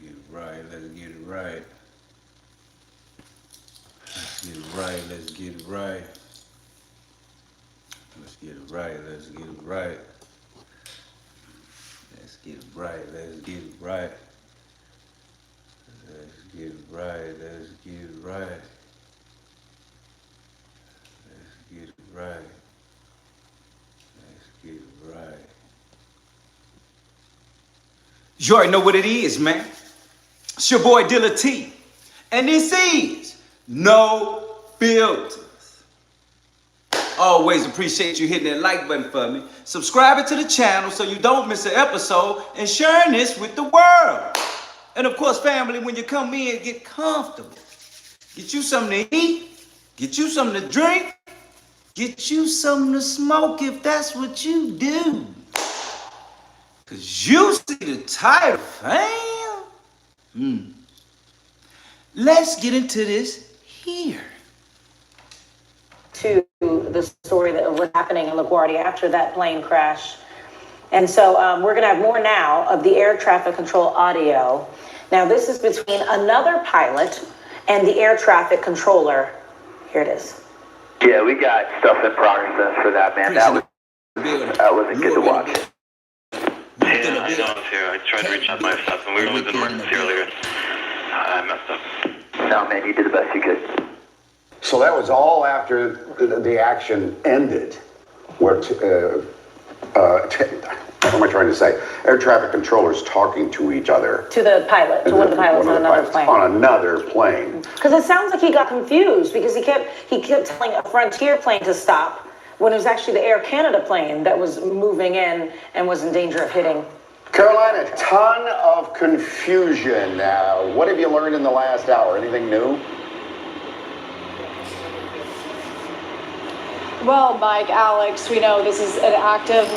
get it right, let's get it right. Let's get it right, let's get it right. Let's get it right, let's get it right. Let's get it right, let's get it right. Let's get it right, let's get it right. Let's get it right. Let's get it right. You already know what it is, man. It's your boy Dilla T. And this is No Filters. Always appreciate you hitting that like button for me, subscribing to the channel so you don't miss an episode, and sharing this with the world. And of course, family, when you come in, get comfortable. Get you something to eat, get you something to drink, get you something to smoke if that's what you do. Cause you see the title, fam. Let's get into this here. To the story that was happening in LaGuardia after that plane crash. And so we're going to have more now of the air traffic control audio. Now, this is between another pilot and the air traffic controller. Here it is. Yeah, we got stuff in progress for that, man. That wasn't good to watch. Yeah, I know too. I tried to reach out my stuff and we were with an emergency earlier. I messed up. No, man, you did the best you could. So that was all after the action ended, where, what am I trying to say? Air traffic controllers talking to each other. To the pilot, to one of the pilots on another plane. On another plane. Because it sounds like he got confused because he kept telling a Frontier plane to stop when it was actually the Air Canada plane that was moving in and was in danger of hitting. Caroline, a ton of confusion. What have you learned in the last hour? Anything new? Well, Mike, Alex, we know this is an active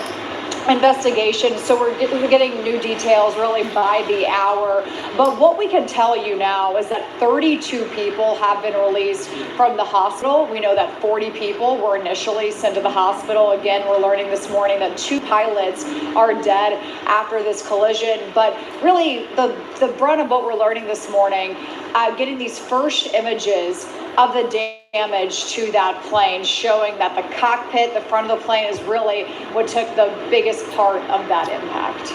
investigation, so we're getting new details really by the hour. But what we can tell you now is that 32 people have been released from the hospital. We know that 40 people were initially sent to the hospital. Again, we're learning this morning that 2 pilots are dead after this collision. But really, the brunt of what we're learning this morning, getting these first images of the damage to that plane, showing that the cockpit, the front of the plane, is really what took the biggest part of that impact.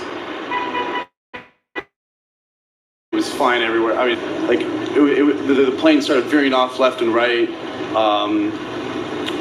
It was flying everywhere. I mean, like, the plane started veering off left and right.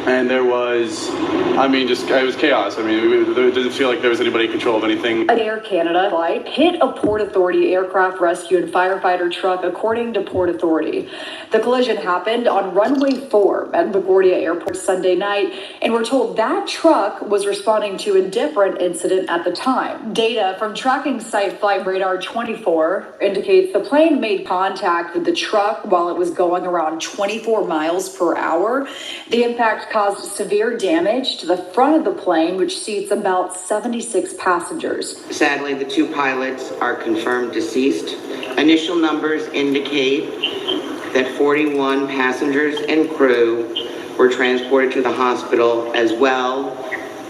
And there was, I mean, it was chaos. I mean, it didn't feel like there was anybody in control of anything. An Air Canada flight hit a Port Authority aircraft rescue and firefighter truck, according to Port Authority. The collision happened on runway 4 at LaGuardia Airport Sunday night, and we're told that truck was responding to a different incident at the time. Data from tracking site Flight Radar 24 indicates the plane made contact with the truck while it was going around 24 miles per hour. The impact caused severe damage to the front of the plane, which seats about 76 passengers. Sadly, the 2 pilots are confirmed deceased. Initial numbers indicate that 41 passengers and crew were transported to the hospital, as well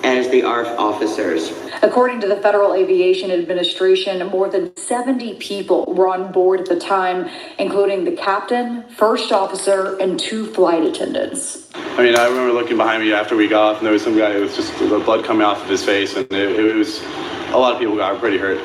as the ARF officers. According to the Federal Aviation Administration, more than 70 people were on board at the time, including the captain, first officer, and 2 flight attendants. I mean, I remember looking behind me after we got off, and there was some guy with just the blood coming off of his face, and it was, a lot of people got pretty hurt.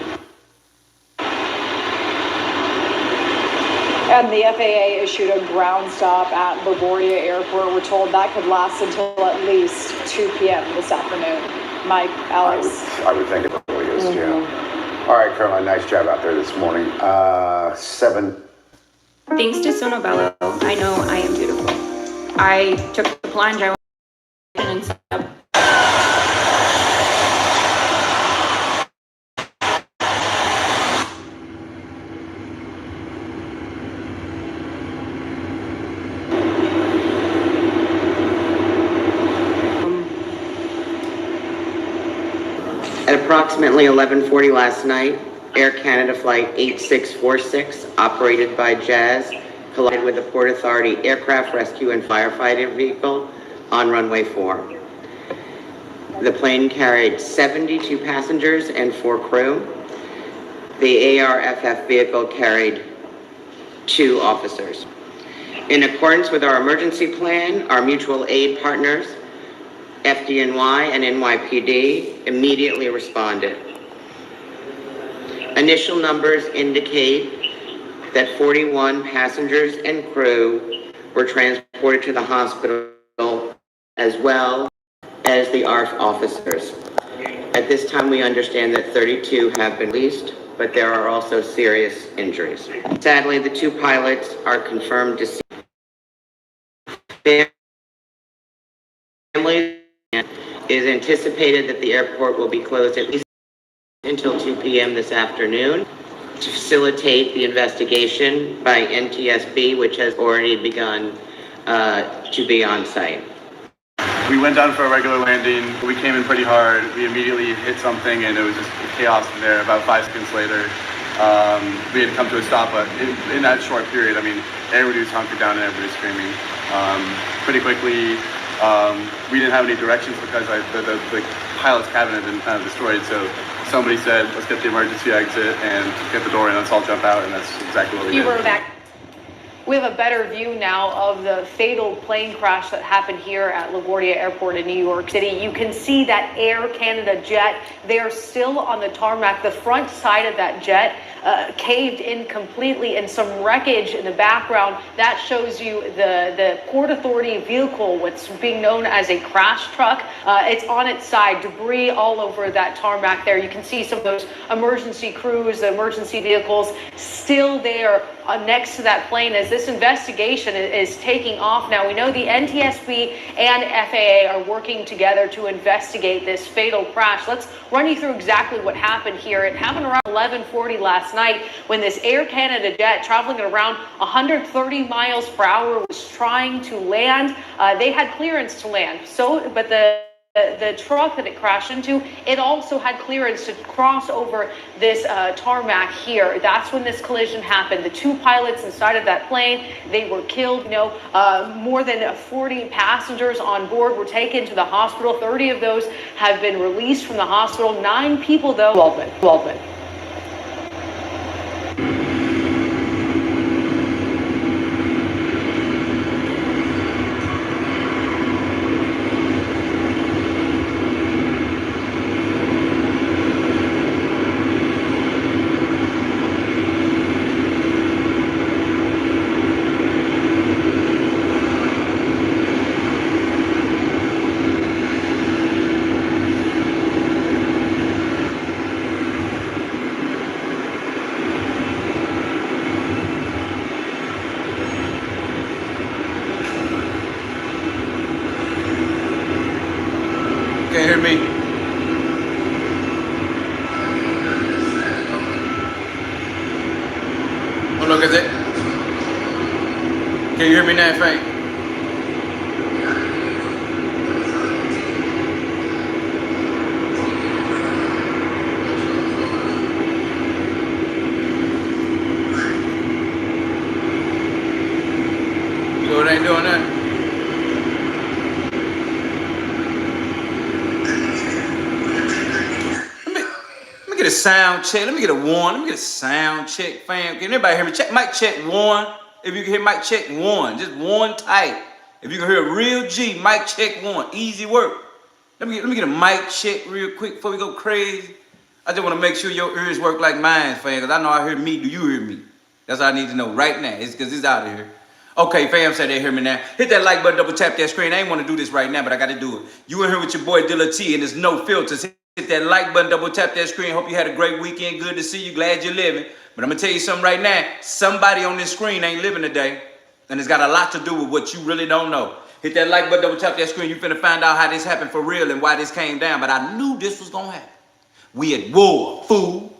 And the FAA issued a ground stop at LaGuardia Airport. We're told that could last until at least 2 p.m. this afternoon. Mike, Alex. I would think it really is, yeah. All right, Caroline, nice job out there this morning. 7. Thanks to Sonobello, I know I am beautiful. I took the plunge, I went and stepped. At approximately 11:40 last night, Air Canada Flight 8646, operated by Jazz, collided with the Port Authority aircraft rescue and firefighting vehicle on runway 4. The plane carried 72 passengers and 4 crew. The ARFF vehicle carried 2 officers. In accordance with our emergency plan, our mutual aid partners, FDNY and NYPD, immediately responded. Initial numbers indicate that 41 passengers and crew were transported to the hospital, as well as the ARF officers. At this time, we understand that 32 have been released, but there are also serious injuries. Sadly, the 2 pilots are confirmed deceased. Family is anticipated that the airport will be closed at least until 2 p.m. this afternoon to facilitate the investigation by NTSB, which has already begun to be on site. We went down for a regular landing. We came in pretty hard. We immediately hit something, and it was just chaos from there. About 5 seconds later, we had come to a stop, but in that short period, I mean, everybody was hunkered down and everybody was screaming. Pretty quickly, we didn't have any directions because the pilot's cabin had been kind of destroyed, so somebody said, let's get the emergency exit and get the door in, let's all jump out, and that's exactly what we did. You were back. We have a better view now of the fatal plane crash that happened here at LaGuardia Airport in New York City. You can see that Air Canada jet. They are still on the tarmac. The front side of that jet caved in completely, and some wreckage in the background. That shows you the Port Authority vehicle, what's being known as a crash truck. It's on its side, debris all over that tarmac there. You can see some of those emergency crews, the emergency vehicles still there next to that plane as this investigation is taking off. Now, we know the NTSB and FAA are working together to investigate this fatal crash. Let's run you through exactly what happened here. It happened around 11:40 last night when this Air Canada jet traveling at around 130 miles per hour was trying to land. They had clearance to land, but the truck that it crashed into, it also had clearance to cross over this tarmac here. That's when this collision happened. The 2 pilots inside of that plane, they were killed. More than 40 passengers on board were taken to the hospital. 30 of those have been released from the hospital. 9 people, though, Waldman. Can't hear me? Oh, look at that. Can you hear me now, Frank? You know it ain't doing that. Let me get a sound check. Let me get a 1. Let me get a sound check, fam. Can everybody hear me? Check mic check 1. If you can hear mic check 1, just 1 tight. If you can hear a real G, mic check 1. Easy work. Let me get a mic check real quick before we go crazy. I just want to make sure your ears work like mine, fam, because I know I hear me. Do you hear me? That's all I need to know right now. It's because it's out of here. Okay, fam, say they hear me now. Hit that like button, double tap that screen. I ain't want to do this right now, but I got to do it. You in here with your boy Dilla T, and there's no filters. Hit that like button, double tap that screen. Hope you had a great weekend. Good to see you. Glad you're living. But I'm going to tell you something right now. Somebody on this screen ain't living today. And it's got a lot to do with what you really don't know. Hit that like button, double tap that screen. You finna find out how this happened for real and why this came down. But I knew this was going to happen. We at war, fool.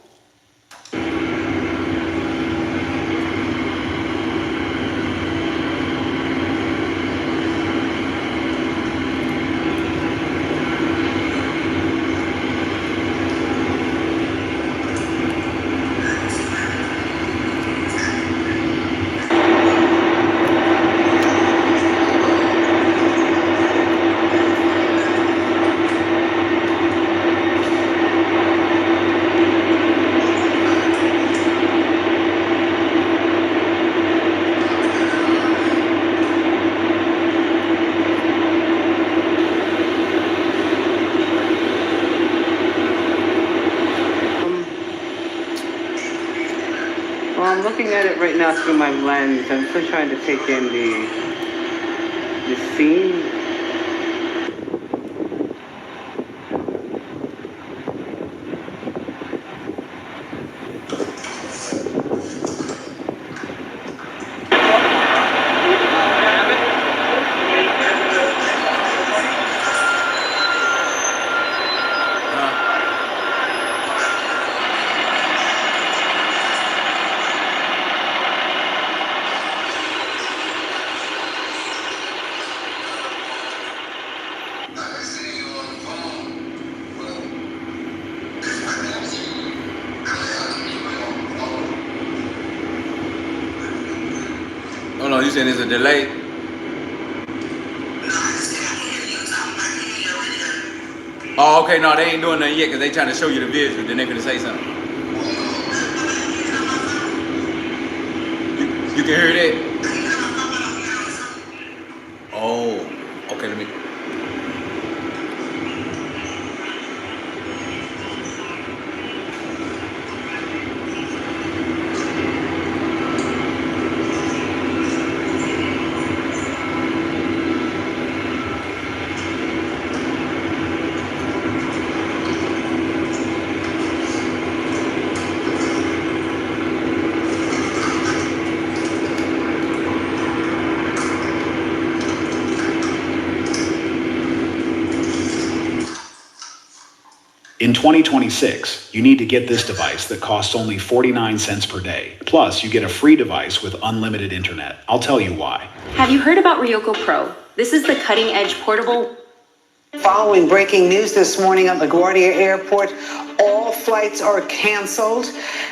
Well, I'm looking at it right now through my lens. I'm still trying to take in the scene. Hold on, you saying there's a delay? Oh, okay, no, they ain't doing nothing yet because they trying to show you the visual. Then they're gonna say something. You can hear that? Oh, okay, let me. In 2026, you need to get this device that costs only 49 cents per day. Plus, you get a free device with unlimited internet. I'll tell you why. Have you heard about Ryoko Pro? This is the cutting-edge portable. Following breaking news this morning at LaGuardia Airport, all flights are canceled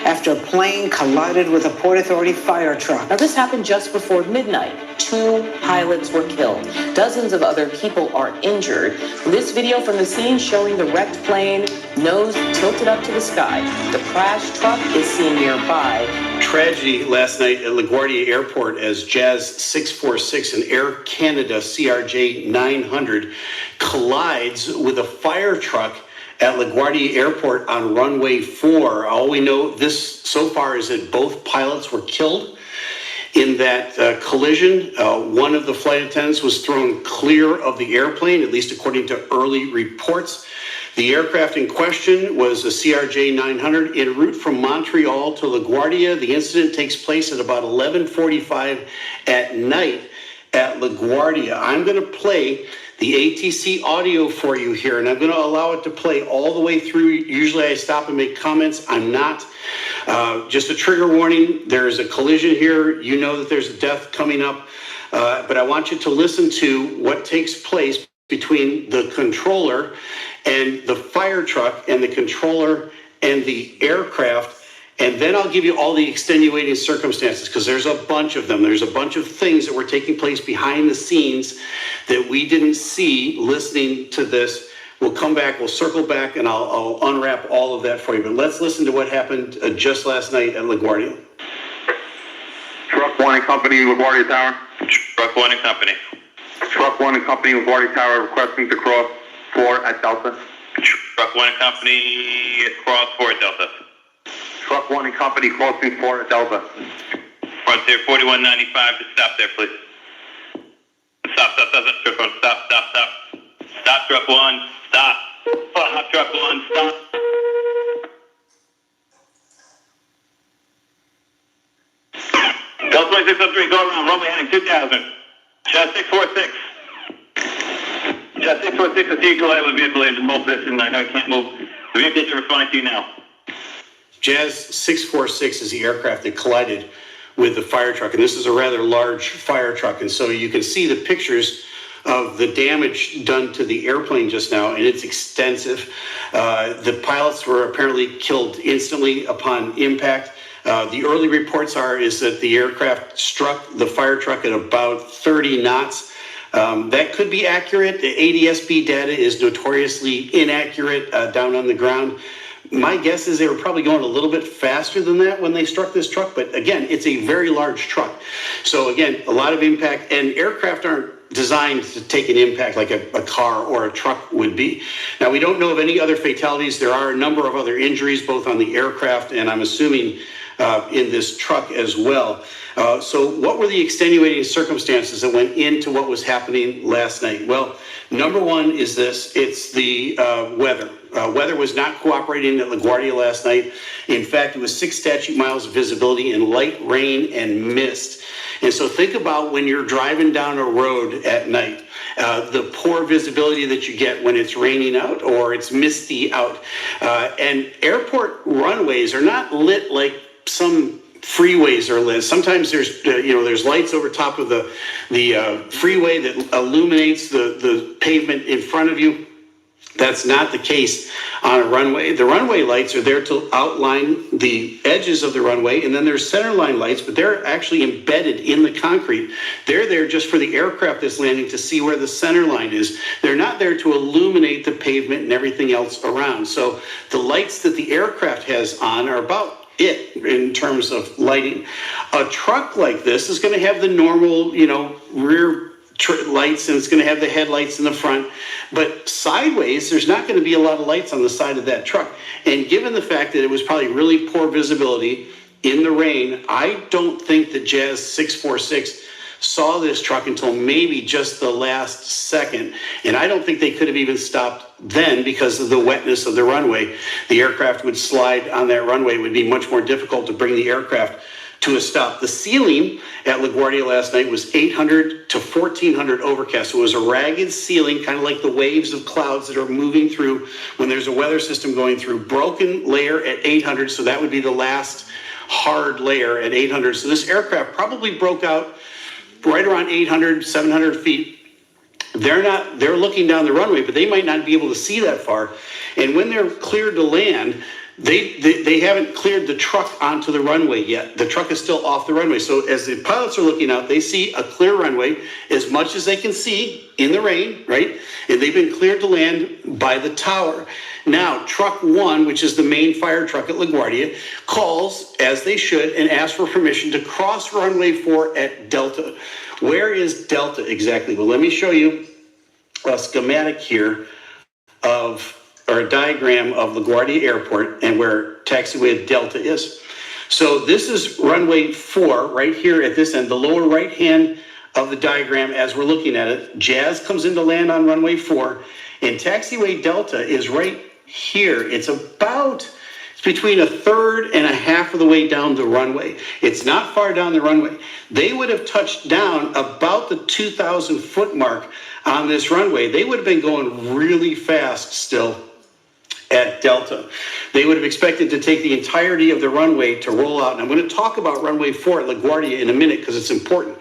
after a plane collided with a Port Authority fire truck. Now, this happened just before midnight. 2 pilots were killed. Dozens of other people are injured. This video from the scene showing the wrecked plane, nose tilted up to the sky. The crashed truck is seen nearby. Tragedy last night at LaGuardia Airport as Jazz 646 and Air Canada CRJ-900 collides with a fire truck at LaGuardia Airport on runway 4. All we know this so far is that both pilots were killed in that collision. One of the flight attendants was thrown clear of the airplane, at least according to early reports. The aircraft in question was a CRJ-900 en route from Montreal to LaGuardia. The incident takes place at about 11:45 at night at LaGuardia. I'm going to play the ATC audio for you here, and I'm going to allow it to play all the way through. Usually I stop and make comments. I'm not. Just a trigger warning. There's a collision here. You know that there's a death coming up, but I want you to listen to what takes place between the controller and the fire truck and the controller and the aircraft. And then I'll give you all the extenuating circumstances, because there's a bunch of them. There's a bunch of things that were taking place behind the scenes that we didn't see listening to this. We'll come back, we'll circle back, and I'll unwrap all of that for you. But let's listen to what happened just last night at LaGuardia. Truck 1 and Company, LaGuardia Tower. Truck 1 and Company. Truck 1 and Company, LaGuardia Tower, requesting to cross 4 at Delta. Truck 1 and Company, cross 4 at Delta. Truck 1 and Company, crossing 4 at Delta. Frontier 4195, just stop there, please. Stop, truck 1, stop. Stop, truck 1, stop. Stop, truck 1, stop. Delta 2603, go around, runway heading 2000. Jazz 646. Jazz 646, I see you collide with vehicle agent, move this, and I know I can't move. The vehicle is responding to you now. Jazz 646 is the aircraft that collided with the fire truck, and this is a rather large fire truck, and so you can see the pictures of the damage done to the airplane just now, and it's extensive. The pilots were apparently killed instantly upon impact. The early reports is that the aircraft struck the fire truck at about 30 knots. That could be accurate. The ADS-B data is notoriously inaccurate down on the ground. My guess is they were probably going a little bit faster than that when they struck this truck. But again, it's a very large truck. So again, a lot of impact, and aircraft aren't designed to take an impact like a car or a truck would be. Now, we don't know of any other fatalities. There are a number of other injuries, both on the aircraft and I'm assuming in this truck as well. So what were the extenuating circumstances that went into what was happening last night? Well, number one is this, it's the weather. Weather was not cooperating at LaGuardia last night. In fact, it was 6 statute miles of visibility in light rain and mist. And so think about when you're driving down a road at night, the poor visibility that you get when it's raining out or it's misty out. And airport runways are not lit like some freeways are lit. Sometimes there's there's lights over top of the freeway that illuminates the pavement in front of you. That's not the case on a runway. The runway lights are there to outline the edges of the runway, and then there's centerline lights, but they're actually embedded in the concrete. They're there just for the aircraft that's landing to see where the center line is. They're not there to illuminate the pavement and everything else around. So the lights that the aircraft has on are about it in terms of lighting. A truck like this is going to have the normal, rear lights, and it's going to have the headlights in the front, but sideways there's not going to be a lot of lights on the side of that truck. And given the fact that it was probably really poor visibility in the rain, I don't think that Jazz 646 saw this truck until maybe just the last second, and I don't think they could have even stopped then because of the wetness of the runway. The aircraft would slide on that runway. It would be much more difficult to bring the aircraft to a stop. The ceiling at LaGuardia last night was 800 to 1400 overcast. So it was a ragged ceiling, kind of like the waves of clouds that are moving through when there's a weather system going through. Broken layer at 800, so that would be the last hard layer at 800. So this aircraft probably broke out right around 800, 700 feet. They're looking down the runway, but they might not be able to see that far. And when they're cleared to land, they haven't cleared the truck onto the runway yet. The truck is still off the runway. So as the pilots are looking out, they see a clear runway as much as they can see in the rain, right? And they've been cleared to land by the tower. Now, truck 1, which is the main fire truck at LaGuardia, calls, as they should, and asks for permission to cross runway 4 at Delta. Where is Delta exactly? Well, let me show you a schematic here or a diagram of LaGuardia Airport and where taxiway Delta is. So this is runway 4 right here at this end, the lower right hand of the diagram as we're looking at it. Jazz comes in to land on runway 4, and taxiway Delta is right here. It's between a third and a half of the way down the runway. It's not far down the runway. They would have touched down about the 2,000 foot mark on this runway. They would have been going really fast still at Delta. They would have expected to take the entirety of the runway to roll out. And I'm going to talk about runway 4 at LaGuardia in a minute because it's important.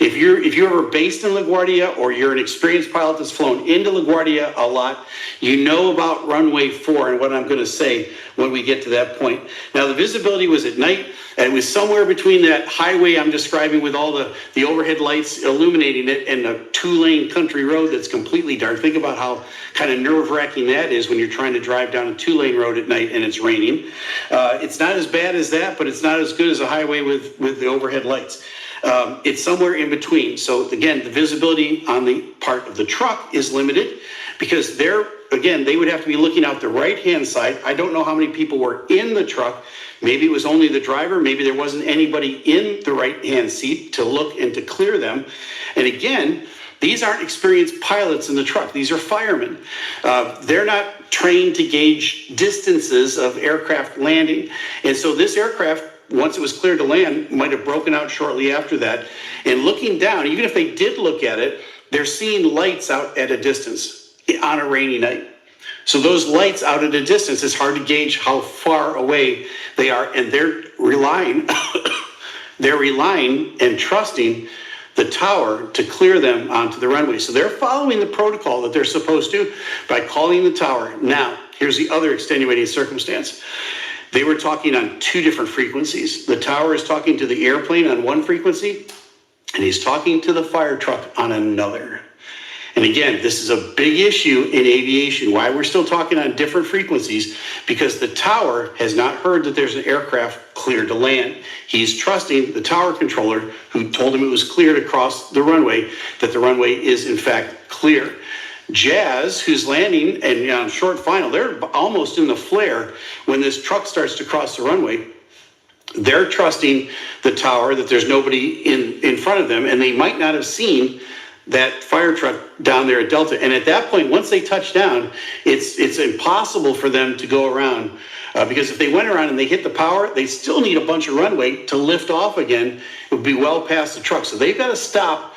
If you're ever based in LaGuardia or you're an experienced pilot that's flown into LaGuardia a lot, you know about runway 4 and what I'm going to say when we get to that point. Now, the visibility was at night, and it was somewhere between that highway I'm describing with all the overhead lights illuminating it and a 2-lane country road that's completely dark. Think about how kind of nerve-wracking that is when you're trying to drive down a 2-lane road at night and it's raining. It's not as bad as that, but it's not as good as a highway with the overhead lights. It's somewhere in between. So again, the visibility on the part of the truck is limited because they would have to be looking out the right-hand side. I don't know how many people were in the truck. Maybe it was only the driver. Maybe there wasn't anybody in the right-hand seat to look and to clear them. And again, these aren't experienced pilots in the truck. These are firemen. They're not trained to gauge distances of aircraft landing. And so this aircraft, once it was cleared to land, might have broken out shortly after that. And looking down, even if they did look at it, they're seeing lights out at a distance on a rainy night. So those lights out at a distance, it's hard to gauge how far away they are. And they're relying and trusting the tower to clear them onto the runway. So they're following the protocol that they're supposed to by calling the tower. Now, here's the other extenuating circumstance. They were talking on 2 different frequencies. The tower is talking to the airplane on one frequency, and he's talking to the fire truck on another. And again, this is a big issue in aviation, why we're still talking on different frequencies, because the tower has not heard that there's an aircraft cleared to land. He's trusting the tower controller who told him it was clear to cross the runway, that the runway is in fact clear. Jazz, who's landing and on short final, they're almost in the flare when this truck starts to cross the runway. They're trusting the tower that there's nobody in front of them, and they might not have seen that fire truck down there at Delta. And at that point, once they touch down, it's impossible for them to go around because if they went around and they hit the power, they still need a bunch of runway to lift off again. It would be well past the truck. So they've got to stop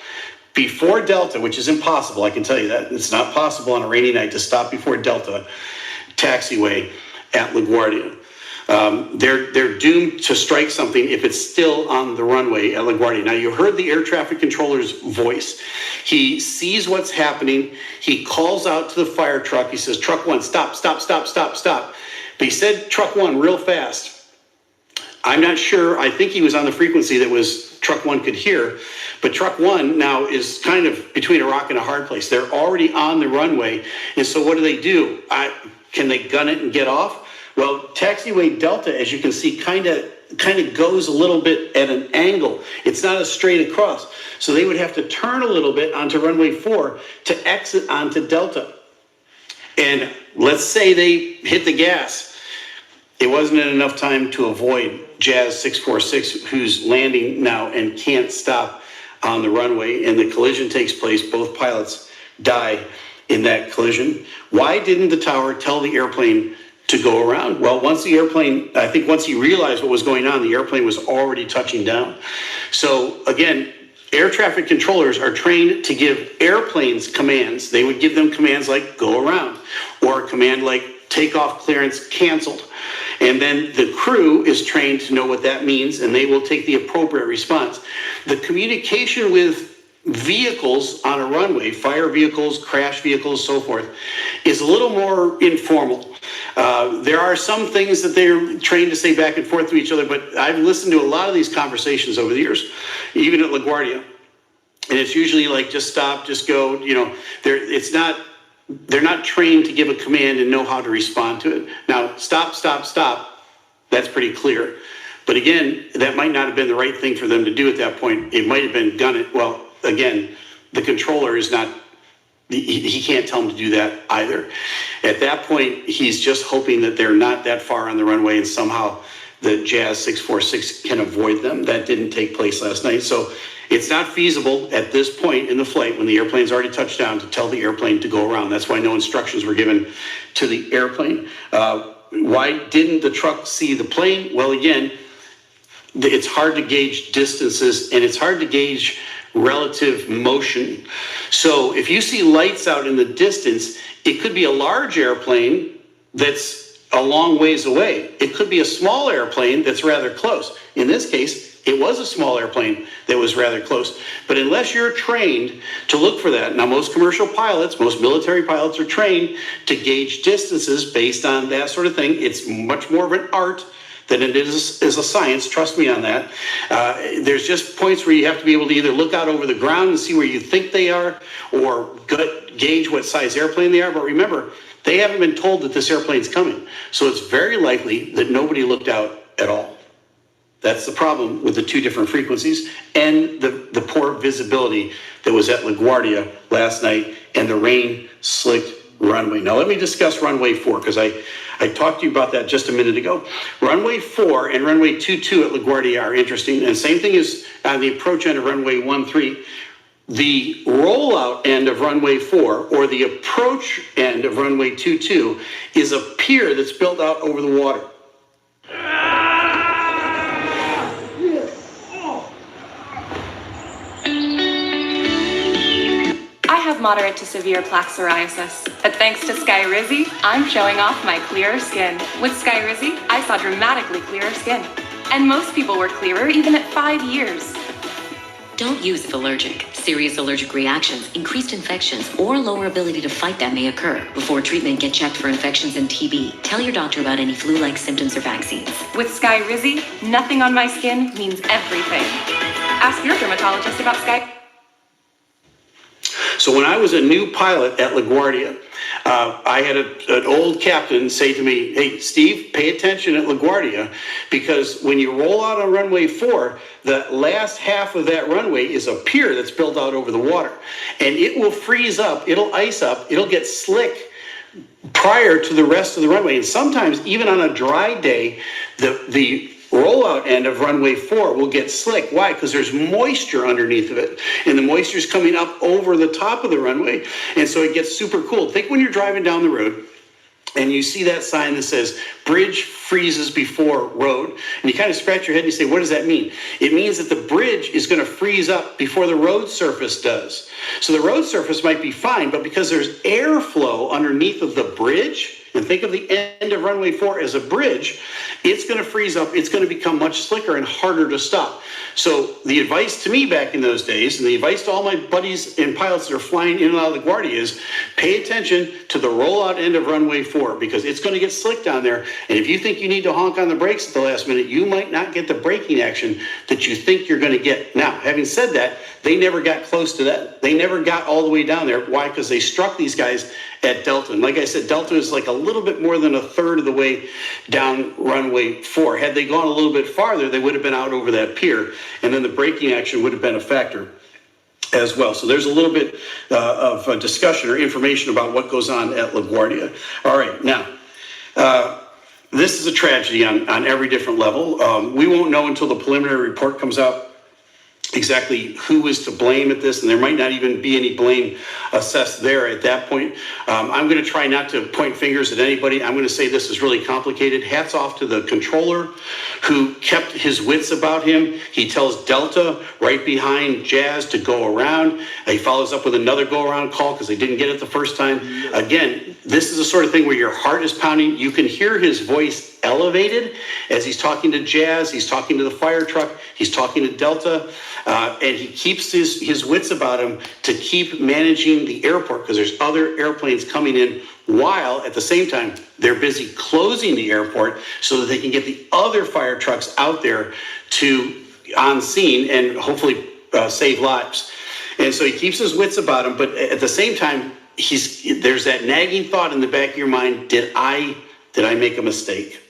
before Delta, which is impossible. I can tell you that. It's not possible on a rainy night to stop before Delta taxiway at LaGuardia. They're doomed to strike something if it's still on the runway at LaGuardia. Now, you heard the air traffic controller's voice. He sees what's happening. He calls out to the fire truck. He says, truck one, stop, stop, stop, stop, stop. But he said truck one real fast. I'm not sure. I think he was on the frequency that was truck one could hear. But truck one now is kind of between a rock and a hard place. They're already on the runway. And so what do? Can they gun it and get off? Well, taxiway Delta, as you can see, kind of goes a little bit at an angle. It's not a straight across. So they would have to turn a little bit onto runway 4 to exit onto Delta. And let's say they hit the gas. It wasn't enough time to avoid Jazz 646, who's landing now and can't stop on the runway. And the collision takes place. Both pilots die in that collision. Why didn't the tower tell the airplane to go around? Well, once he realized what was going on, the airplane was already touching down. So again, air traffic controllers are trained to give airplanes commands. They would give them commands like go around, or a command like takeoff clearance canceled. And then the crew is trained to know what that means, and they will take the appropriate response. The communication with vehicles on a runway, fire vehicles, crash vehicles, so forth, is a little more informal. There are some things that they're trained to say back and forth to each other, but I've listened to a lot of these conversations over the years, even at LaGuardia. And it's usually like, just stop, just go, they're not trained to give a command and know how to respond to it. Now, stop, stop, stop, that's pretty clear. But again, that might not have been the right thing for them to do at that point. It might have been gun it. Well, again, the controller is not, he can't tell them to do that either. At that point, he's just hoping that they're not that far on the runway and somehow the Jazz 646 can avoid them. That didn't take place last night. So it's not feasible at this point in the flight, when the airplane's already touched down, to tell the airplane to go around. That's why no instructions were given to the airplane. Why didn't the truck see the plane? Well, again, it's hard to gauge distances, and it's hard to gauge relative motion. So if you see lights out in the distance, it could be a large airplane that's a long ways away. It could be a small airplane that's rather close. In this case, it was a small airplane that was rather close. But unless you're trained to look for that, now most commercial pilots, most military pilots are trained to gauge distances based on that sort of thing. It's much more of an art than it is a science, trust me on that. There's just points where you have to be able to either look out over the ground and see where you think they are, or gauge what size airplane they are. But remember, they haven't been told that this airplane's coming. So it's very likely that nobody looked out at all. That's the problem with the two different frequencies and the poor visibility that was at LaGuardia last night and the rain-slicked runway. Now let me discuss runway 4, because I talked to you about that just a minute ago. Runway 4 and runway 22 at LaGuardia are interesting, and same thing is on the approach end of runway 13. The rollout end of runway 4, or the approach end of runway 22, is a pier that's built out over the water. I have moderate to severe plaque psoriasis, but thanks to Skyrizi, I'm showing off my clearer skin. With Skyrizi, I saw dramatically clearer skin. And most people were clearer even at 5 years. Don't use if allergic. Serious allergic reactions, increased infections, or lower ability to fight them may occur. Before treatment, get checked for infections and TB. Tell your doctor about any flu-like symptoms or vaccines. With Skyrizi, nothing on my skin means everything. Ask your dermatologist about Sky. So when I was a new pilot at LaGuardia, I had an old captain say to me, hey, Steve, pay attention at LaGuardia, because when you roll out on runway 4, the last half of that runway is a pier that's built out over the water. And it will freeze up, it'll ice up, it'll get slick prior to the rest of the runway. And sometimes, even on a dry day, the rollout end of runway 4 will get slick. Why? Because there's moisture underneath of it, and the moisture is coming up over the top of the runway, and so it gets super cool. Think when you're driving down the road and you see that sign that says bridge freezes before road, and you kind of scratch your head and you say, what does that mean? It means that the bridge is going to freeze up before the road surface does. So the road surface might be fine, but because there's airflow underneath of the bridge, and think of the end of runway 4 as a bridge, it's going to freeze up, it's going to become much slicker and harder to stop. So the advice to me back in those days, and the advice to all my buddies and pilots that are flying in and out of LaGuardia is pay attention to the rollout end of runway 4, because it's going to get slick down there. And if you think you need to honk on the brakes at the last minute, you might not get the braking action that you think you're going to get. Now, having said that, they never got close to that. They never got all the way down there. Why? Because they struck these guys at Delta. And like I said, Delta is like a little bit more than a third of the way down runway 4. Had they gone a little bit farther, they would have been out over that pier, and then the braking action would have been a factor as well. So there's a little bit of discussion or information about what goes on at LaGuardia. All right, now, this is a tragedy on every different level. We won't know until the preliminary report comes out exactly who is to blame at this, and there might not even be any blame assessed there at that point. I'm going to try not to point fingers at anybody. I'm going to say this is really complicated. Hats off to the controller who kept his wits about him. He tells Delta right behind Jazz to go around. He follows up with another go-around call because they didn't get it the first time. Again, this is the sort of thing where your heart is pounding. You can hear his voice elevated as he's talking to Jazz, he's talking to the fire truck, he's talking to Delta, and he keeps his wits about him to keep managing the airport because there's other airplanes coming in, while at the same time they're busy closing the airport so that they can get the other fire trucks out there to on scene and hopefully save lives. And so he keeps his wits about him, but at the same time there's that nagging thought in the back of your mind, did I make a mistake?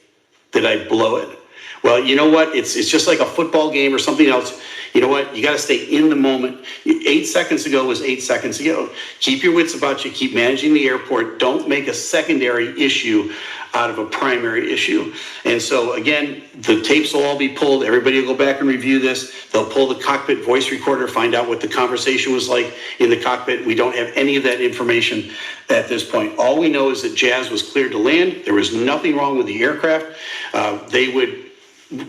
Did I blow it? Well, you know what? It's just like a football game or something else. You know what? You got to stay in the moment. 8 seconds ago was 8 seconds ago. Keep your wits about you. Keep managing the airport. Don't make a secondary issue out of a primary issue. And so, again, the tapes will all be pulled. Everybody will go back and review this. They'll pull the cockpit voice recorder, find out what the conversation was like in the cockpit. We don't have any of that information at this point. All we know is that Jazz was cleared to land. There was nothing wrong with the aircraft. They would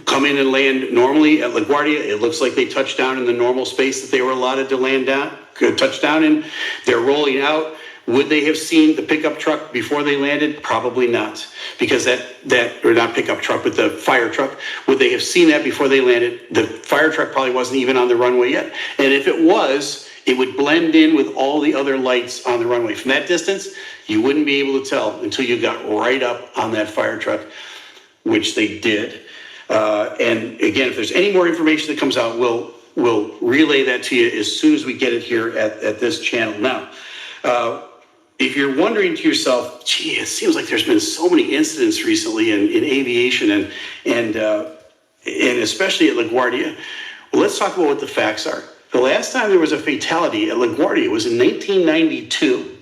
come in and land normally at LaGuardia. It looks like they touched down in the normal space that they were allotted to land down, touch down in. They're rolling out. Would they have seen the pickup truck before they landed? Probably not, because or not pickup truck, but the fire truck. Would they have seen that before they landed? The fire truck probably wasn't even on the runway yet. And if it was, it would blend in with all the other lights on the runway. From that distance, you wouldn't be able to tell until you got right up on that fire truck, which they did. And again, if there's any more information that comes out, we'll relay that to you as soon as we get it here at this channel. Now, if you're wondering to yourself, gee, it seems like there's been so many incidents recently in aviation and especially at LaGuardia. Well, let's talk about what the facts are. The last time there was a fatality at LaGuardia was in 1992.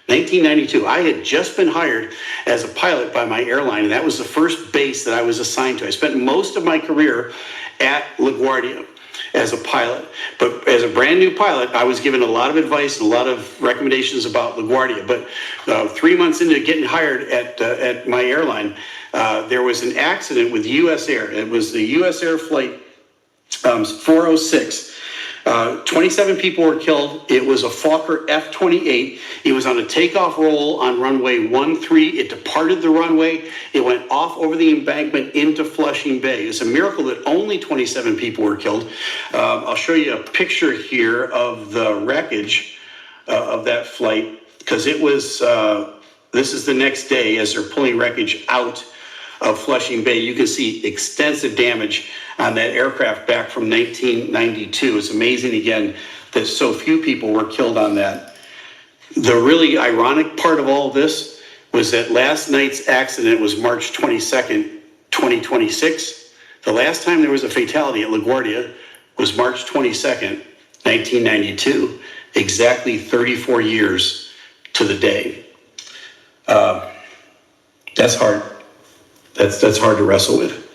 1992, I had just been hired as a pilot by my airline, and that was the first base that I was assigned to. I spent most of my career at LaGuardia as a pilot, but as a brand new pilot, I was given a lot of advice and a lot of recommendations about LaGuardia. But 3 months into getting hired at my airline, there was an accident with U.S. Air. It was the U.S. Air flight 406. 27 people were killed. It was a Fokker F-28. It was on a takeoff roll on runway 13. It departed the runway. It went off over the embankment into Flushing Bay. It's a miracle that only 27 people were killed. I'll show you a picture here of the wreckage of that flight, because it was, this is the next day as they're pulling wreckage out of Flushing Bay. You can see extensive damage on that aircraft back from 1992. It's amazing, again, that so few people were killed on that. The really ironic part of all of this was that last night's accident was March 22nd, 2026. The last time there was a fatality at LaGuardia was March 22nd, 1992, exactly 34 years to the day. That's hard. That's hard to wrestle with.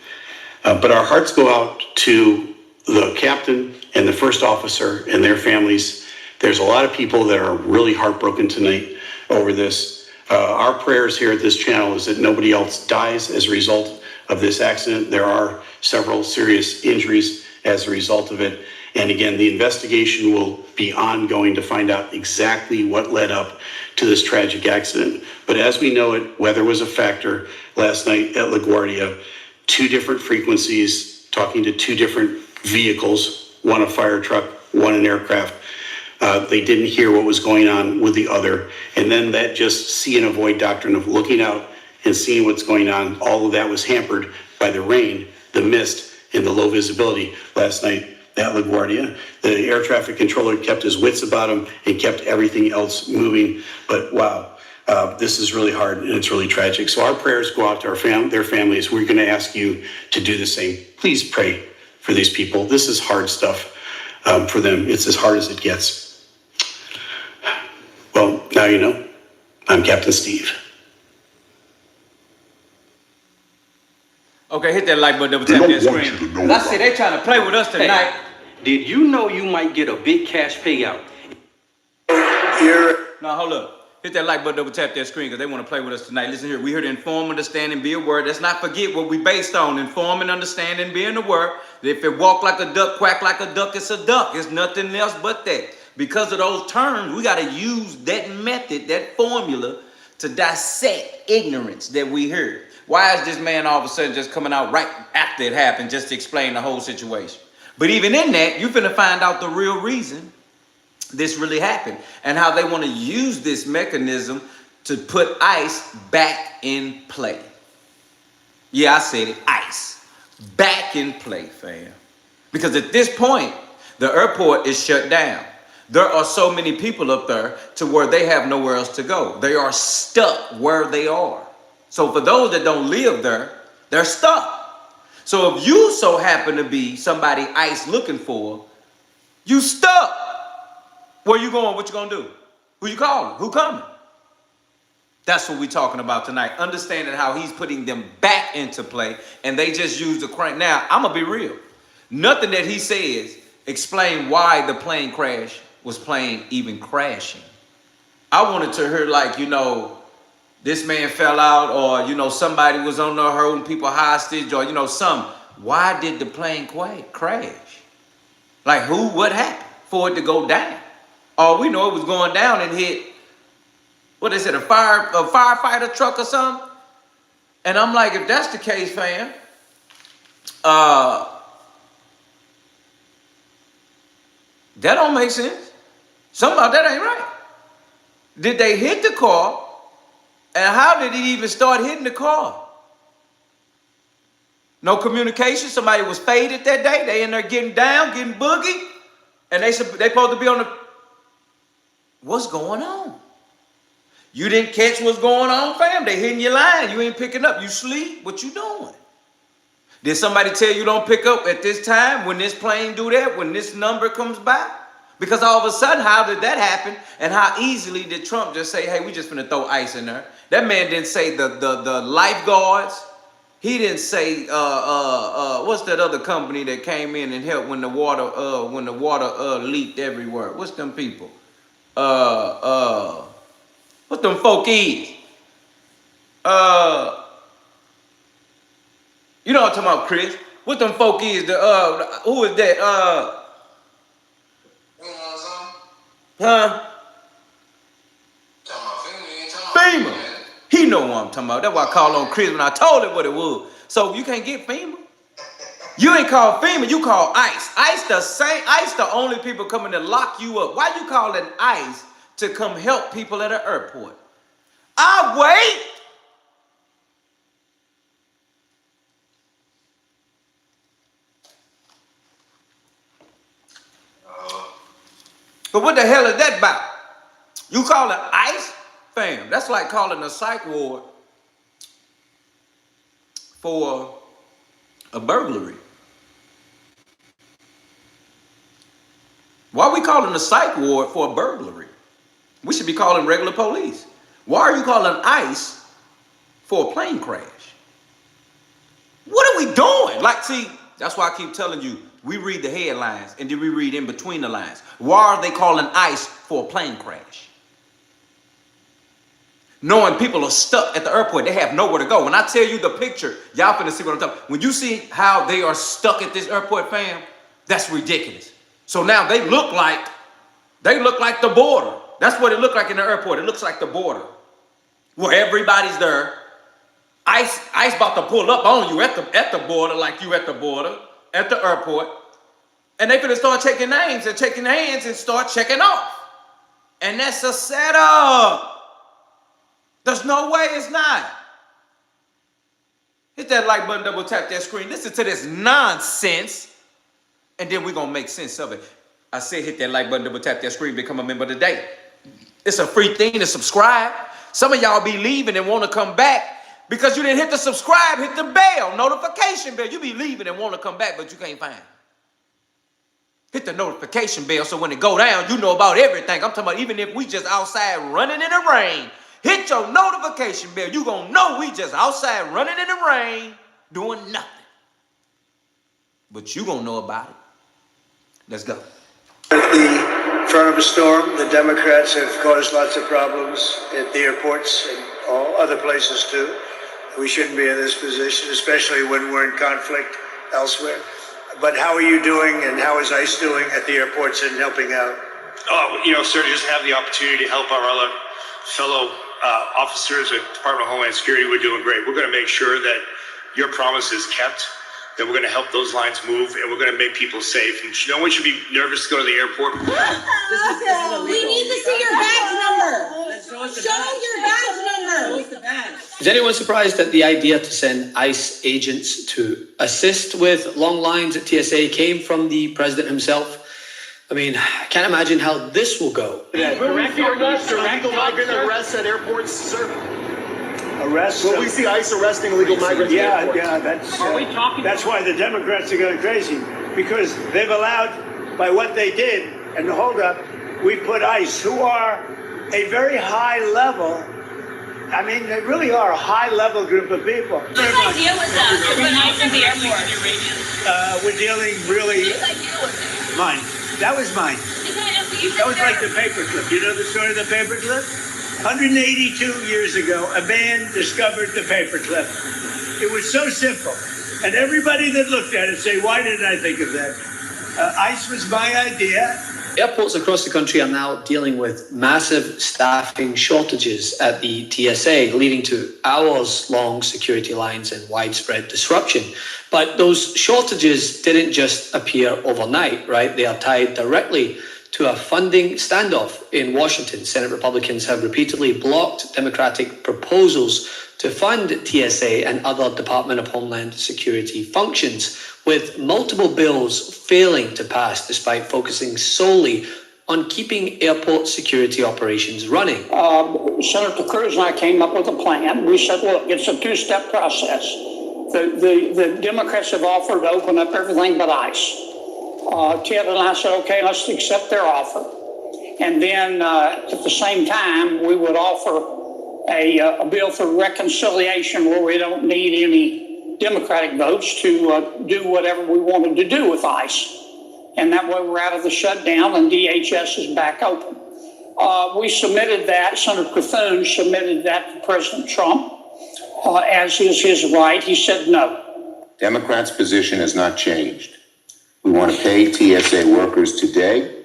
But our hearts go out to the captain and the first officer and their families. There's a lot of people that are really heartbroken tonight over this. Our prayers here at this channel is that nobody else dies as a result of this accident. There are several serious injuries as a result of it. And again, the investigation will be ongoing to find out exactly what led up to this tragic accident. But as we know it, weather was a factor last night at LaGuardia. 2 different frequencies, talking to 2 different vehicles, one a fire truck, one an aircraft. They didn't hear what was going on with the other. And then that just see and avoid doctrine of looking out and seeing what's going on, all of that was hampered by the rain, the mist, and the low visibility last night at LaGuardia. The air traffic controller kept his wits about him and kept everything else moving. But wow, this is really hard and it's really tragic. So our prayers go out to their families. We're going to ask you to do the same. Please pray for these people. This is hard stuff for them. It's as hard as it gets. Well, now you know. I'm Captain Steve. Okay, hit that like button, double tap that screen. I see they trying to play with us tonight. Hey, did you know you might get a big cash payout? Now hold up. Hit that like button, double tap that screen because they want to play with us tonight. Listen here, we here to inform, understand, and be aware. Let's not forget what we based on. Inform and understand and being aware. If it walk like a duck, quack like a duck, it's a duck. It's nothing else but that. Because of those terms, we got to use that method, that formula to dissect ignorance that we heard. Why is this man all of a sudden just coming out right after it happened just to explain the whole situation? But even in that, you're finna find out the real reason this really happened and how they want to use this mechanism to put ICE back in play. Yeah, I said it, ICE. Back in play, fam. Because at this point, the airport is shut down. There are so many people up there to where they have nowhere else to go. They are stuck where they are. So for those that don't live there, they're stuck. So if you so happen to be somebody ICE looking for, you stuck. Where you going? What you gonna do? Who you calling? Who coming? That's what we're talking about tonight. Understanding how he's putting them back into play and they just use the crank. Now, I'm gonna be real. Nothing that he says explain why the plane crash was even crashing. I wanted to hear like, you know, this man fell out or, you know, somebody was on there holding people hostage or, you know, why did the plane crash? Like who, what happened for it to go down? All we know it was going down and hit, what is it, a firefighter truck or something? And I'm like, if that's the case, fam, that don't make sense. Somehow that ain't right. Did they hit the car? And how did he even start hitting the car? No communication. Somebody was faded that day. They in there getting down, getting boogie. And they supposed to be on the... What's going on? You didn't catch what's going on, fam. They hitting your line. You ain't picking up. You sleep. What you doing? Did somebody tell you don't pick up at this time when this plane do that, when this number comes by? Because all of a sudden, how did that happen? And how easily did Trump just say, hey, we just finna throw ICE in there? That man didn't say the lifeguards. He didn't say, what's that other company that came in and helped when the water leaked everywhere? What's them people? What them folk is? You know what I'm talking about, Chris? What them folk is? Who is that? Huh? FEMA. He know what I'm talking about. That's why I called on Chris when I told him what it was. So you can't get FEMA. You ain't call FEMA, you call ICE. ICE the same. ICE the only people coming to lock you up. Why you calling ICE to come help people at an airport? I'll wait. But what the hell is that about? You call it ICE? Fam, that's like calling a psych ward for a burglary. Why are we calling a psych ward for a burglary? We should be calling regular police. Why are you calling ICE for a plane crash? What are we doing? Like, see, that's why I keep telling you, we read the headlines and then we read in between the lines. Why are they calling ICE for a plane crash? Knowing people are stuck at the airport, they have nowhere to go. When I tell you the picture, y'all finna see what I'm talking about. When you see how they are stuck at this airport, fam, that's ridiculous. So now they look like the border. That's what it looked like in the airport. It looks like the border, where everybody's there. ICE about to pull up on you at the border, like you at the border, at the airport. And they finna start checking names and checking hands and start checking off. And that's a setup. There's no way it's not. Hit that like button, double tap that screen. Listen to this nonsense. And then we're going to make sense of it. I said hit that like button, double tap that screen, become a member today. It's a free thing to subscribe. Some of y'all be leaving and want to come back because you didn't hit the subscribe, hit the bell, notification bell. You be leaving and want to come back, but you can't find it. Hit the notification bell so when it go down, you know about everything. I'm talking about even if we just outside running in the rain. Hit your notification bell. You gonna know we just outside running in the rain doing nothing. But you gonna know about it. Let's go. At the front of a storm, the Democrats have caused lots of problems at the airports and all other places too. We shouldn't be in this position, especially when we're in conflict elsewhere. But how are you doing and how is ICE doing at the airports and helping out? Oh, sir, to just have the opportunity to help our other fellow officers at Department of Homeland Security, we're doing great. We're going to make sure that your promise is kept, that we're going to help those lines move, and we're going to make people safe. And no one should be nervous to go to the airport. We need to see your badge number. Show your badge number. Is anyone surprised at the idea to send ICE agents to assist with long lines at TSA came from the president himself? I mean, I can't imagine how this will go. Direct illegal migrant arrests at airports, sir. Arrests? Will we see ICE arresting illegal migrants at airports? Yeah, that's why the Democrats are going crazy, because they've allowed, by what they did, and hold up, we put ICE, who are a very high level, I mean, they really are a high-level group of people. Whose idea was that to put ICE at the airport? We're dealing really... Mine. That was mine. That was like the paperclip. You know the story of the paperclip? 182 years ago, a man discovered the paperclip. It was so simple. And everybody that looked at it say, why didn't I think of that? ICE was my idea. Airports across the country are now dealing with massive staffing shortages at the TSA, leading to hours-long security lines and widespread disruption. But those shortages didn't just appear overnight, right? They are tied directly to a funding standoff in Washington. Senate Republicans have repeatedly blocked Democratic proposals to fund TSA and other Department of Homeland Security functions, with multiple bills failing to pass despite focusing solely on keeping airport security operations running. Senator Cruz and I came up with a plan. We said, look, it's a two-step process. The Democrats have offered to open up everything but ICE. Ted and I said, okay, let's accept their offer. And then at the same time, we would offer a bill for reconciliation where we don't need any Democratic votes to do whatever we wanted to do with ICE. And that way we're out of the shutdown and DHS is back open. We submitted that, Senator Cthulhu submitted that to President Trump, as is his right. He said no. Democrats' position has not changed. We want to pay TSA workers today.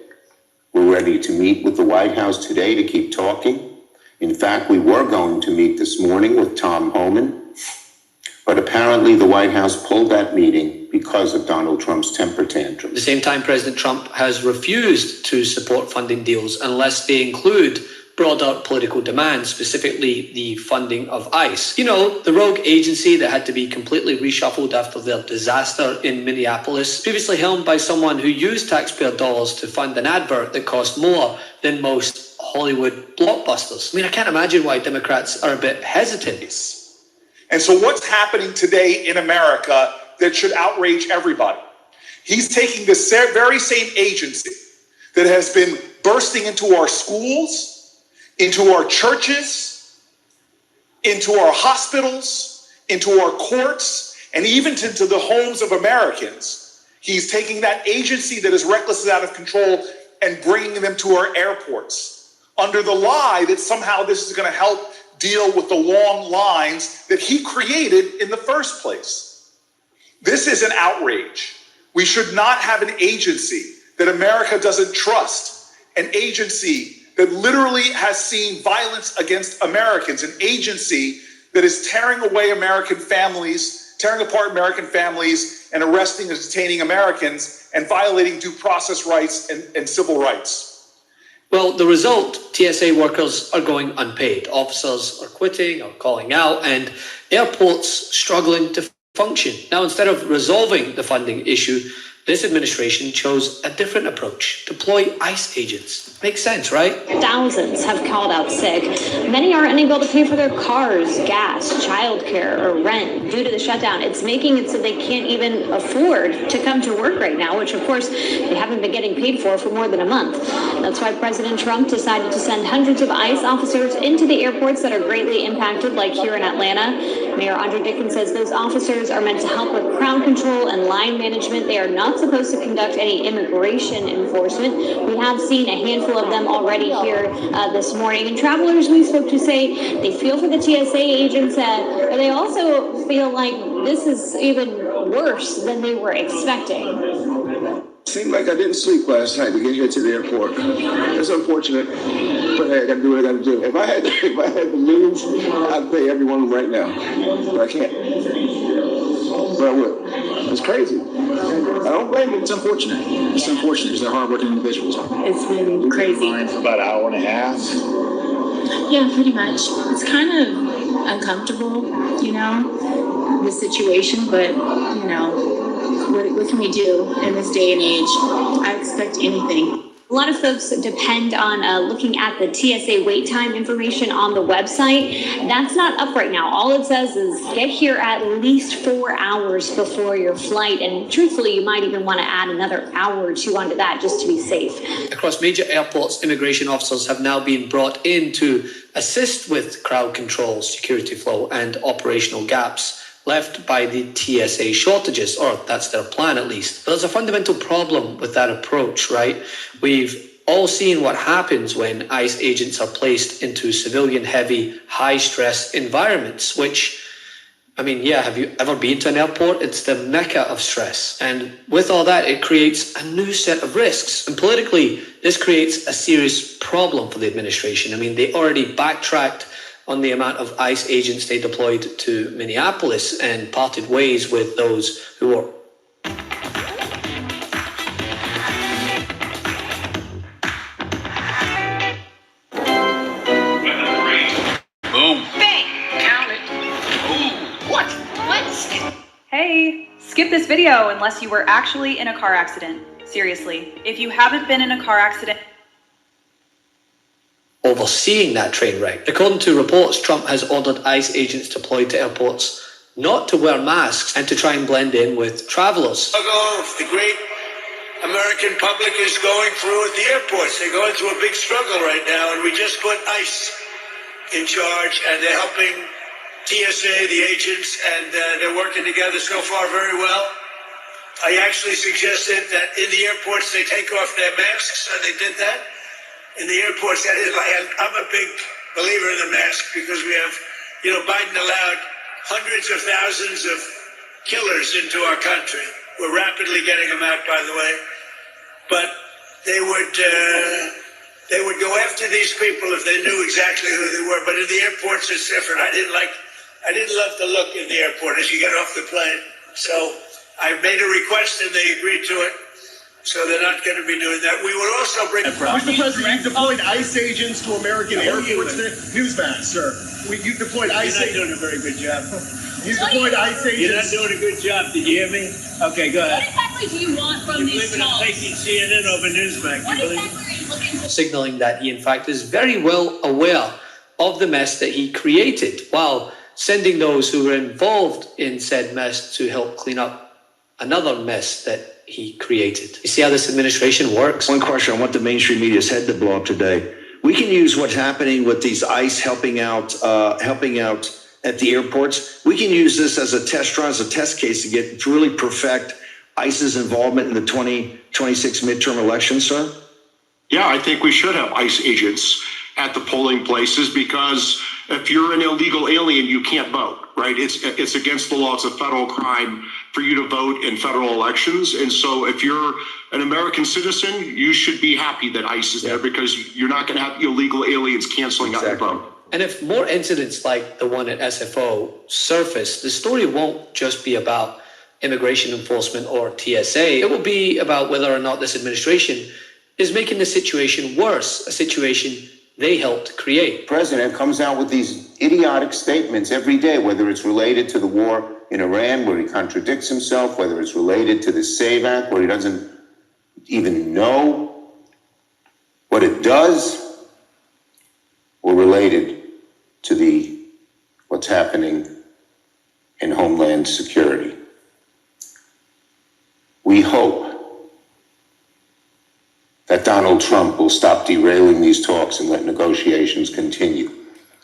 We're ready to meet with the White House today to keep talking. In fact, we were going to meet this morning with Tom Homan, but apparently the White House pulled that meeting because of Donald Trump's temper tantrum. At the same time, President Trump has refused to support funding deals unless they include broader political demands, specifically the funding of ICE. You know, the rogue agency that had to be completely reshuffled after their disaster in Minneapolis, previously helmed by someone who used taxpayer dollars to fund an advert that cost more than most Hollywood blockbusters. I mean, I can't imagine why Democrats are a bit hesitant. And so what's happening today in America that should outrage everybody? He's taking this very same agency that has been bursting into our schools, into our churches, into our hospitals, into our courts, and even to the homes of Americans. He's taking that agency that is reckless and out of control and bringing them to our airports under the lie that somehow this is going to help deal with the long lines that he created in the first place. This is an outrage. We should not have an agency that America doesn't trust, an agency that literally has seen violence against Americans, an agency that is tearing away American families, tearing apart American families, and arresting and detaining Americans and violating due process rights and civil rights. Well, the result, TSA workers are going unpaid. Officers are quitting or calling out, and airports struggling to function. Now, instead of resolving the funding issue, this administration chose a different approach: deploy ICE agents. Makes sense, right? Thousands have called out sick. Many are unable to pay for their cars, gas, childcare, or rent due to the shutdown. It's making it so they can't even afford to come to work right now, which of course they haven't been getting paid for more than a month. That's why President Trump decided to send hundreds of ICE officers into the airports that are greatly impacted, like here in Atlanta. Mayor Andre Dickens says those officers are meant to help with crowd control and line management. They are not supposed to conduct any immigration enforcement. We have seen a handful of them already here this morning. And travelers we spoke to say they feel for the TSA agents, but they also feel like this is even worse than they were expecting. Seemed like I didn't sleep last night to get here to the airport. It's unfortunate, but hey, I gotta do what I gotta do. If I had to lose, I'd pay everyone right now, but I can't. But I would. It's crazy. I don't blame them. It's unfortunate. It's unfortunate because they're hardworking individuals. It's been crazy. For about an hour and a half. Yeah, pretty much. It's kind of uncomfortable, you know, the situation, but, you know, what can we do in this day and age? I expect anything. A lot of folks depend on looking at the TSA wait time information on the website. That's not up right now. All it says is get here at least 4 hours before your flight. And truthfully, you might even want to add another hour or two onto that just to be safe. Across major airports, immigration officers have now been brought in to assist with crowd control, security flow, and operational gaps left by the TSA shortages, or that's their plan at least. But there's a fundamental problem with that approach, right? We've all seen what happens when ICE agents are placed into civilian-heavy, high-stress environments, which, I mean, yeah, have you ever been to an airport? It's the mecca of stress. And with all that, it creates a new set of risks. And politically, this creates a serious problem for the administration. I mean, they already backtracked on the amount of ICE agents they deployed to Minneapolis and parted ways with those who were. Boom. Bang. Count it. Ooh. What? Hey, skip this video unless you were actually in a car accident. Seriously, if you haven't been in a car accident, overseeing that train wreck. According to reports, Trump has ordered ICE agents deployed to airports not to wear masks and to try and blend in with travelers. The great American public is going through at the airports. They're going through a big struggle right now, and we just put ICE in charge, and they're helping TSA, the agents, and they're working together so far very well. I actually suggested that in the airports they take off their masks, and they did that. In the airports, that is, I'm a big believer in the mask because we have, you know, Biden allowed hundreds of thousands of killers into our country. We're rapidly getting them out, by the way. But they would go after these people if they knew exactly who they were. But in the airports, it's different. I didn't love the look in the airport as you get off the plane. So I made a request and they agreed to it. So they're not going to be doing that. We will also bring... Mr. President, you deployed ICE agents to American airports. Newsmax, sir. You deployed ICE agents. You're not doing a very good job. You deployed ICE agents. You're not doing a good job. Did you hear me? Okay, go ahead. What exactly do you want from these calls? Taking CNN over Newsmax. What exactly are you looking for? Signaling that he, in fact, is very well aware of the mess that he created, while sending those who were involved in said mess to help clean up another mess that he created. You see how this administration works? One question I want the mainstream media's head to blow up today. We can use what's happening with these ICE helping out at the airports. We can use this as a test run, as a test case to really perfect ICE's involvement in the 2026 midterm election, sir? Yeah, I think we should have ICE agents at the polling places, because if you're an illegal alien, you can't vote, right? It's against the law. It's a federal crime for you to vote in federal elections. And so if you're an American citizen, you should be happy that ICE is there, because you're not going to have illegal aliens canceling out your vote. And if more incidents like the one at SFO surface, the story won't just be about immigration enforcement or TSA. It will be about whether or not this administration is making the situation worse, a situation they helped create. The president comes out with these idiotic statements every day, whether it's related to the war in Iran, where he contradicts himself, whether it's related to the SAVE Act, where he doesn't even know what it does, or related to what's happening in Homeland Security. We hope that Donald Trump will stop derailing these talks and let negotiations continue.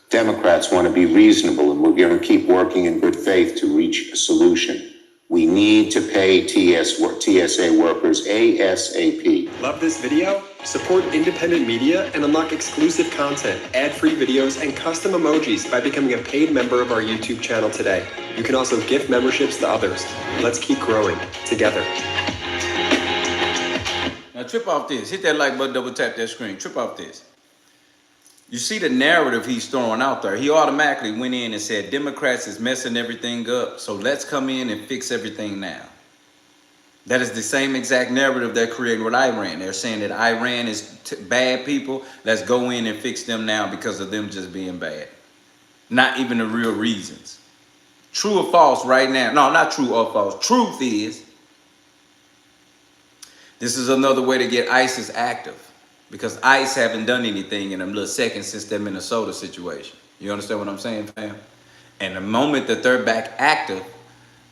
Democrats want to be reasonable, and we're going to keep working in good faith to reach a solution. We need to pay TSA workers ASAP. Love this video? Support independent media and unlock exclusive content, ad-free videos, and custom emojis by becoming a paid member of our YouTube channel today. You can also gift memberships to others. Let's keep growing together. Now trip off this. Hit that like button, double tap that screen. Trip off this. You see the narrative he's throwing out there. He automatically went in and said, Democrats is messing everything up, so let's come in and fix everything now. That is the same exact narrative they're creating with Iran. They're saying that Iran is bad people. Let's go in and fix them now because of them just being bad. Not even the real reasons. True or false right now? No, not true or false. Truth is, this is another way to get ISIS active, because ICE haven't done anything in them little seconds since their Minnesota situation. You understand what I'm saying, fam? And the moment that they're back active,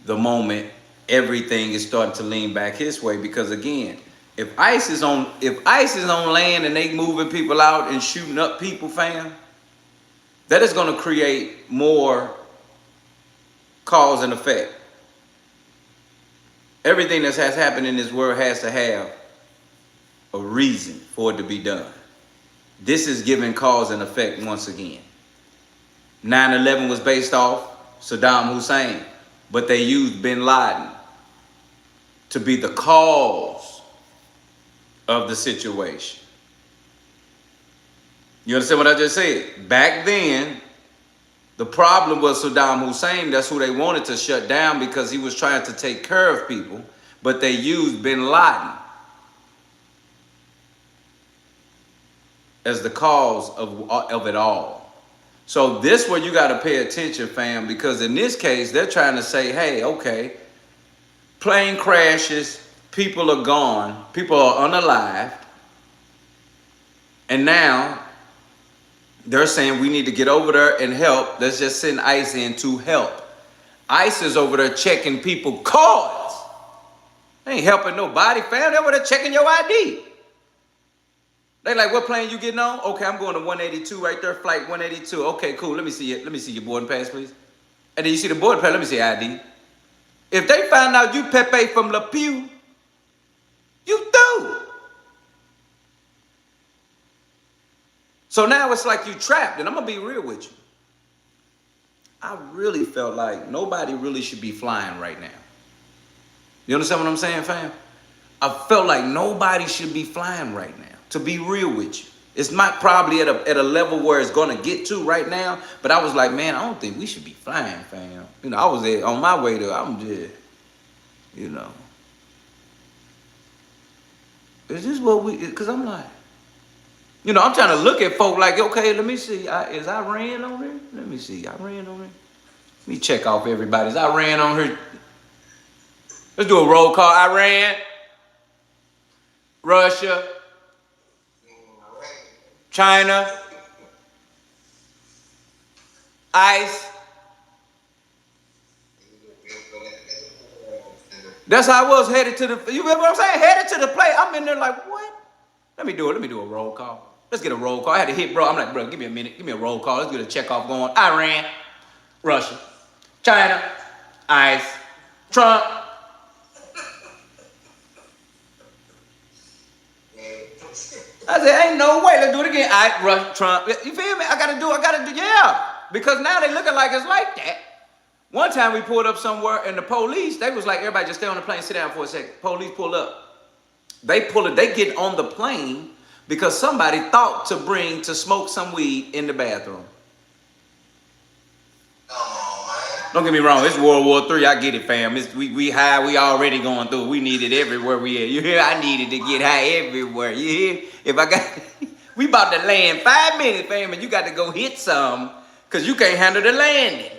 the moment everything is starting to lean back his way, because again, if ICE is on land and they moving people out and shooting up people, fam, that is going to create more cause and effect. Everything that has happened in this world has to have a reason for it to be done. This is giving cause and effect once again. 9/11 was based off Saddam Hussein, but they used bin Laden to be the cause of the situation. You understand what I just said? Back then, the problem was Saddam Hussein. That's who they wanted to shut down, because he was trying to take care of people, but they used bin Laden as the cause of it all. So this where you got to pay attention, fam, because in this case, they're trying to say, hey, okay, plane crashes, people are gone, people are unalived, and now they're saying we need to get over there and help. Let's just send ICE in to help. ICE is over there checking people cards. They ain't helping nobody, fam. They're over there checking your ID. They like, what plane you getting on? Okay, I'm going to 182 right there, flight 182. Okay, cool. Let me see it. Let me see your boarding pass, please. And then you see the boarding pass. Let me see ID. If they find out you Pepe from Le Pew, you through. So now it's like you trapped, and I'm gonna be real with you. I really felt like nobody really should be flying right now. You understand what I'm saying, fam? I felt like nobody should be flying right now, to be real with you. It's not probably at a level where it's gonna get to right now, but I was like, man, I don't think we should be flying, fam. You know, I was there on my way to, I'm just, you know. Is this what we, because I'm like, you know, I'm trying to look at folk like, okay, let me see. Is Iran on here? Let me see. Iran on here? Let me check off everybody. Is Iran on here? Let's do a roll call. Iran, Russia, China, ICE. That's how I was headed to the, you remember what I'm saying? Headed to the plane. I'm in there like, what? Let me do a roll call. Let's get a roll call. I had to hit bro. I'm like, bro, give me a minute. Give me a roll call. Let's get a check off going. Iran, Russia, China, ICE, Trump. I said, ain't no way. Let's do it again. ICE, Russia, Trump. You feel me? I gotta do, yeah. Because now they looking like it's like that. One time we pulled up somewhere and the police, they was like, everybody just stay on the plane, sit down for a second. Police pull up. They get on the plane because somebody thought to smoke some weed in the bathroom. Don't get me wrong, it's World War III. I get it, fam. We high, we already going through. We need it everywhere we at. You hear? I needed to get high everywhere. You hear? If I got, we about to land 5 minutes, fam, and you got to go hit some, because you can't handle the landing.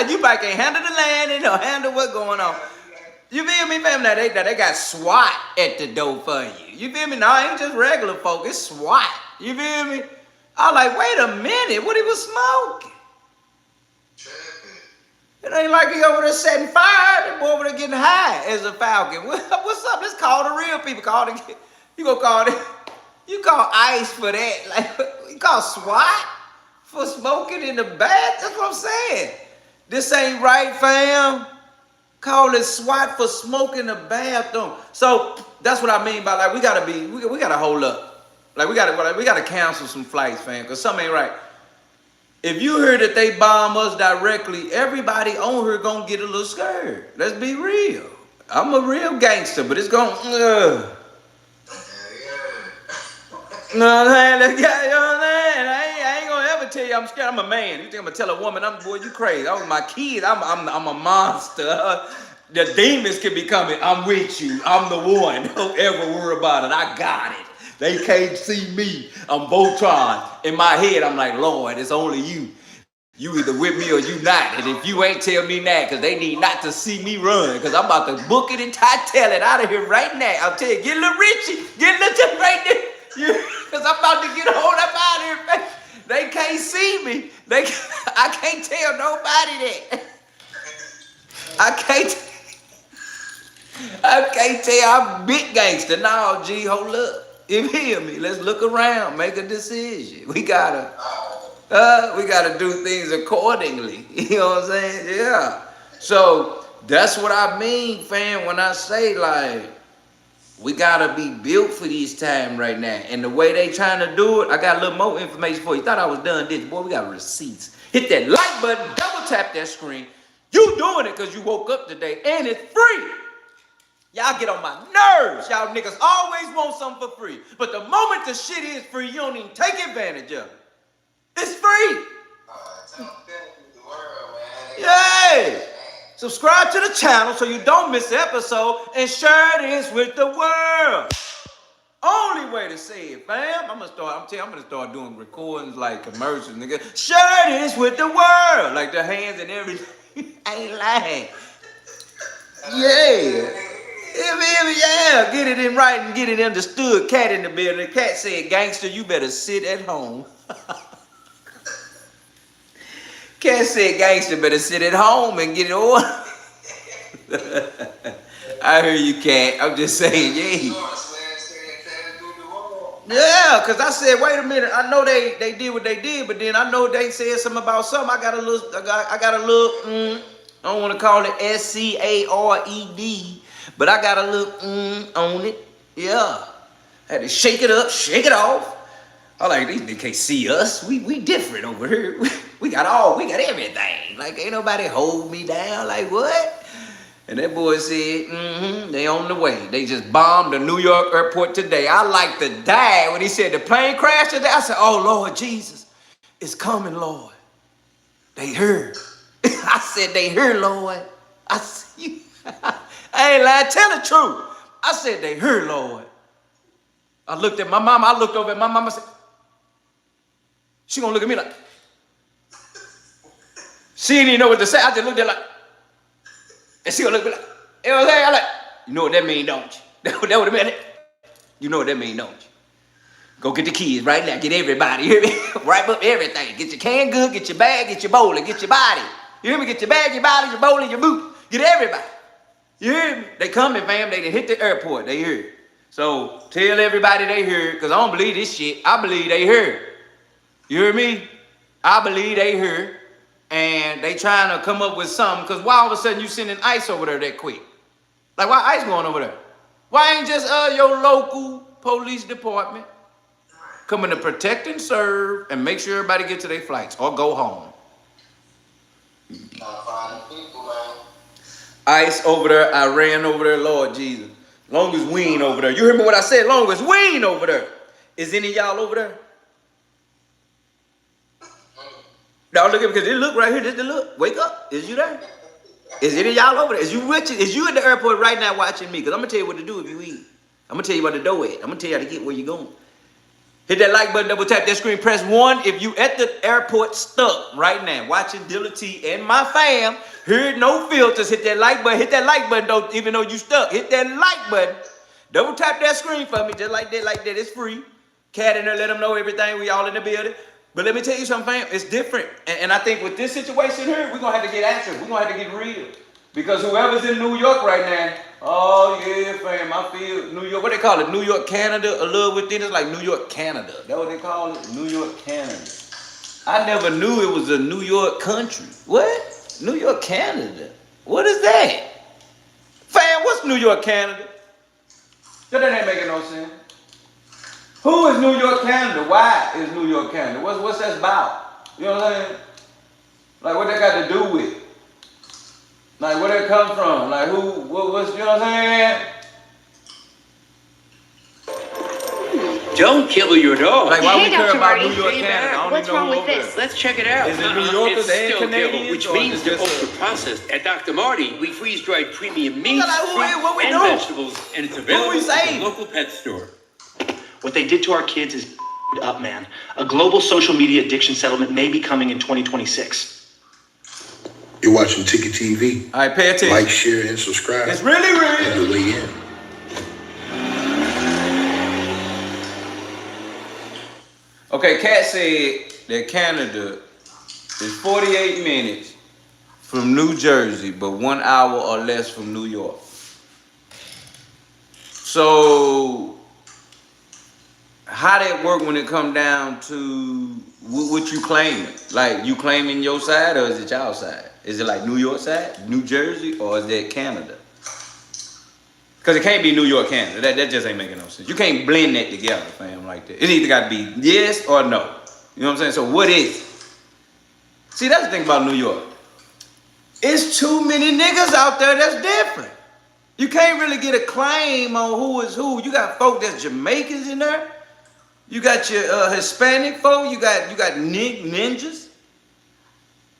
You probably can't handle the landing or handle what's going on. You feel me, fam? Now they got SWAT at the door for you. You feel me? No, it ain't just regular folk. It's SWAT. You feel me? I was like, wait a minute. What he was smoking? It ain't like he over there setting fire. They boy over there getting high as a falcon. What's up? Let's call the real people. You gonna call it? You call ICE for that? Like you call SWAT for smoking in the bath? That's what I'm saying. This ain't right, fam. Call it SWAT for smoking in the bathroom. So that's what I mean by like we gotta hold up. Like we gotta cancel some flights, fam, because something ain't right. If you hear that they bomb us directly, everybody on here gonna get a little scared. Let's be real. I'm a real gangster, but it's gonna. You know what I'm saying? I ain't gonna ever tell you I'm scared. I'm a man. You think I'm gonna tell a woman, boy, you crazy. I'm with my kids. I'm a monster. The demons can be coming. I'm with you. I'm the one. Don't ever worry about it. I got it. They can't see me. I'm Voltron. In my head, I'm like, Lord, it's only you. You either with me or you not. And if you ain't, tell me now, because they need not to see me run. Because I'm about to book it and tail it out of here right now. I'll tell you, get little Richie. Get little right there. Because I'm about to get hold up out of here. They can't see me. I can't tell nobody that. I can't tell I'm big gangster. No, G, hold up. You hear me? Let's look around, make a decision. We gotta do things accordingly. You know what I'm saying? Yeah. So that's what I mean, fam, when I say like we gotta be built for these times right now. And the way they trying to do it, I got a little more information for you. Thought I was done, did you? Boy, we got receipts. Hit that like button, double tap that screen. You doing it because you woke up today and it's free. Y'all get on my nerves. Y'all niggas always want something for free. But the moment the shit is free, you don't even take advantage of it. It's free. Yay! Subscribe to the channel so you don't miss an episode and share this with the world. Only way to say it, fam. I'm gonna start doing recordings like commercials, nigga. Share this with the world. Like the hands and everything. I ain't lying. Yeah. Yeah, get it in writing, get it understood. Cat in the building. The cat said, gangster, you better sit at home. Cat said, gangster, better sit at home and get it on. I hear you, Cat. I'm just saying, yeah. Yeah, because I said, wait a minute. I know they did what they did, but then I know they said something about something. I got a little, I don't want to call it SCARED. But I got a little on it. Yeah. Had to shake it up, shake it off. I like, they can't see us. We different over here. We got everything. Like, ain't nobody hold me down. Like, what? And that boy said, they on the way. They just bombed the New York airport today. I like to die when he said the plane crashed today. I said, oh, Lord Jesus, it's coming, Lord. They heard. I said, they heard, Lord. I see you. I ain't lying, tell the truth. I said, they heard, Lord. I looked at my mama, I looked over at my mama, said, she gonna look at me like, she didn't even know what to say. I just looked at her like, and she gonna look at me like, you know what I'm saying? I'm like, you know what that mean, don't you? That would have been it. You know what that mean, don't you? Go get the kids right now, get everybody, you hear me? Wrap up everything. Get your canned good, get your bag, get your bowling, get your body. You hear me? Get your bag, your body, your bowling, your boot. Get everybody. You hear me? They coming, fam. They hit the airport. They heard. So tell everybody they heard, because I don't believe this shit. I believe they heard. You hear me? I believe they heard. and they trying to come up with something, because why all of a sudden you sending ICE over there that quick? Like, why ICE going over there? Why ain't just your local police department coming to protect and serve and make sure everybody get to their flights or go home? ICE over there, Iran over there, Lord Jesus. Long as we ain't over there. You hear me what I said? Long as we ain't over there. Is any of y'all over there? Now look at me, because it look right here. This the look. Wake up. Is you there? Is any of y'all over there? Is you rich? Is you at the airport right now watching me? Because I'm going to tell you what to do if you eat. I'm going to tell you about the door at. I'm going to tell you how to get where you're going. Hit that like button, double tap that screen, press 1 if you at the airport stuck right now, watching Dilla T and my fam. Here, no filters. Hit that like button. Hit that like button, though, even though you stuck. Hit that like button. Double tap that screen for me, just like that, like that. It's free. Cat in there, let them know everything. We all in the building. But let me tell you something, fam. It's different. And I think with this situation here, we're going to have to get answers. We're going to have to get real. Because whoever's in New York right now, oh, yeah, fam, I feel New York. What they call it? New York, Canada, a little within. It's like New York, Canada. That's what they call it? New York, Canada. I never knew it was a New York country. What? New York, Canada. What is that? Fam, what's New York, Canada? That ain't making no sense. Who is New York, Canada? Why is New York, Canada? What's that about? You know what I'm saying? Like, what that got to do with? Like, where that come from? Like, what's, you know what I'm saying? Don't kill your dog. Like, why Hey, we care Dr. about Marty. New York, Hey, Canada? I don't what's even know wrong who with over this? there. Let's check it out. Is it New Yorkers It's and still Canadians? killable, which or means is it they're just ultra processed. At Dr. Marty, we freeze dried premium meats, what we fruit, and doing? vegetables, and it's available at the local pet store. What they did to our kids is up, man. A global social media addiction settlement may be coming in 2026. You're watching Ticket TV. All right, pay attention. Like, share, and subscribe. It's really real. On the way in. Okay, Kat said that Canada is 48 minutes from New Jersey, but 1 hour or less from New York. So, how that work when it come down to what you claiming? Like, you claiming your side, or is it y'all side? Is it like New York side, New Jersey, or is that Canada? Because it can't be New York, Canada. That just ain't making no sense. You can't blend that together, fam, like that. It either got to be yes or no. You know what I'm saying? So what is it? See, that's the thing about New York. It's too many niggas out there that's different. You can't really get a claim on who is who. You got folk that's Jamaicans in there. You got your Hispanic folk. You got ninjas.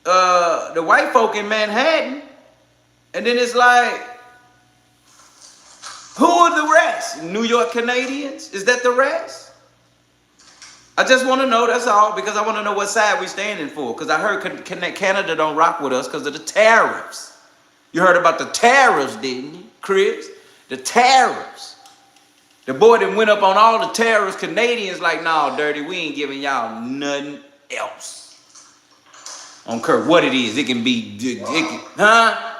The white folk in Manhattan. And then it's like, who are the rest? New York Canadians? Is that the rest? I just want to know, that's all, because I want to know what side we standing for. Because I heard Canada don't rock with us because of the tariffs. You heard about the tariffs, didn't you, Chris? The tariffs. The boy that went up on all the tariffs, Canadians like, nah, dirty, we ain't giving y'all nothing else. I don't care what it is. It can be, huh?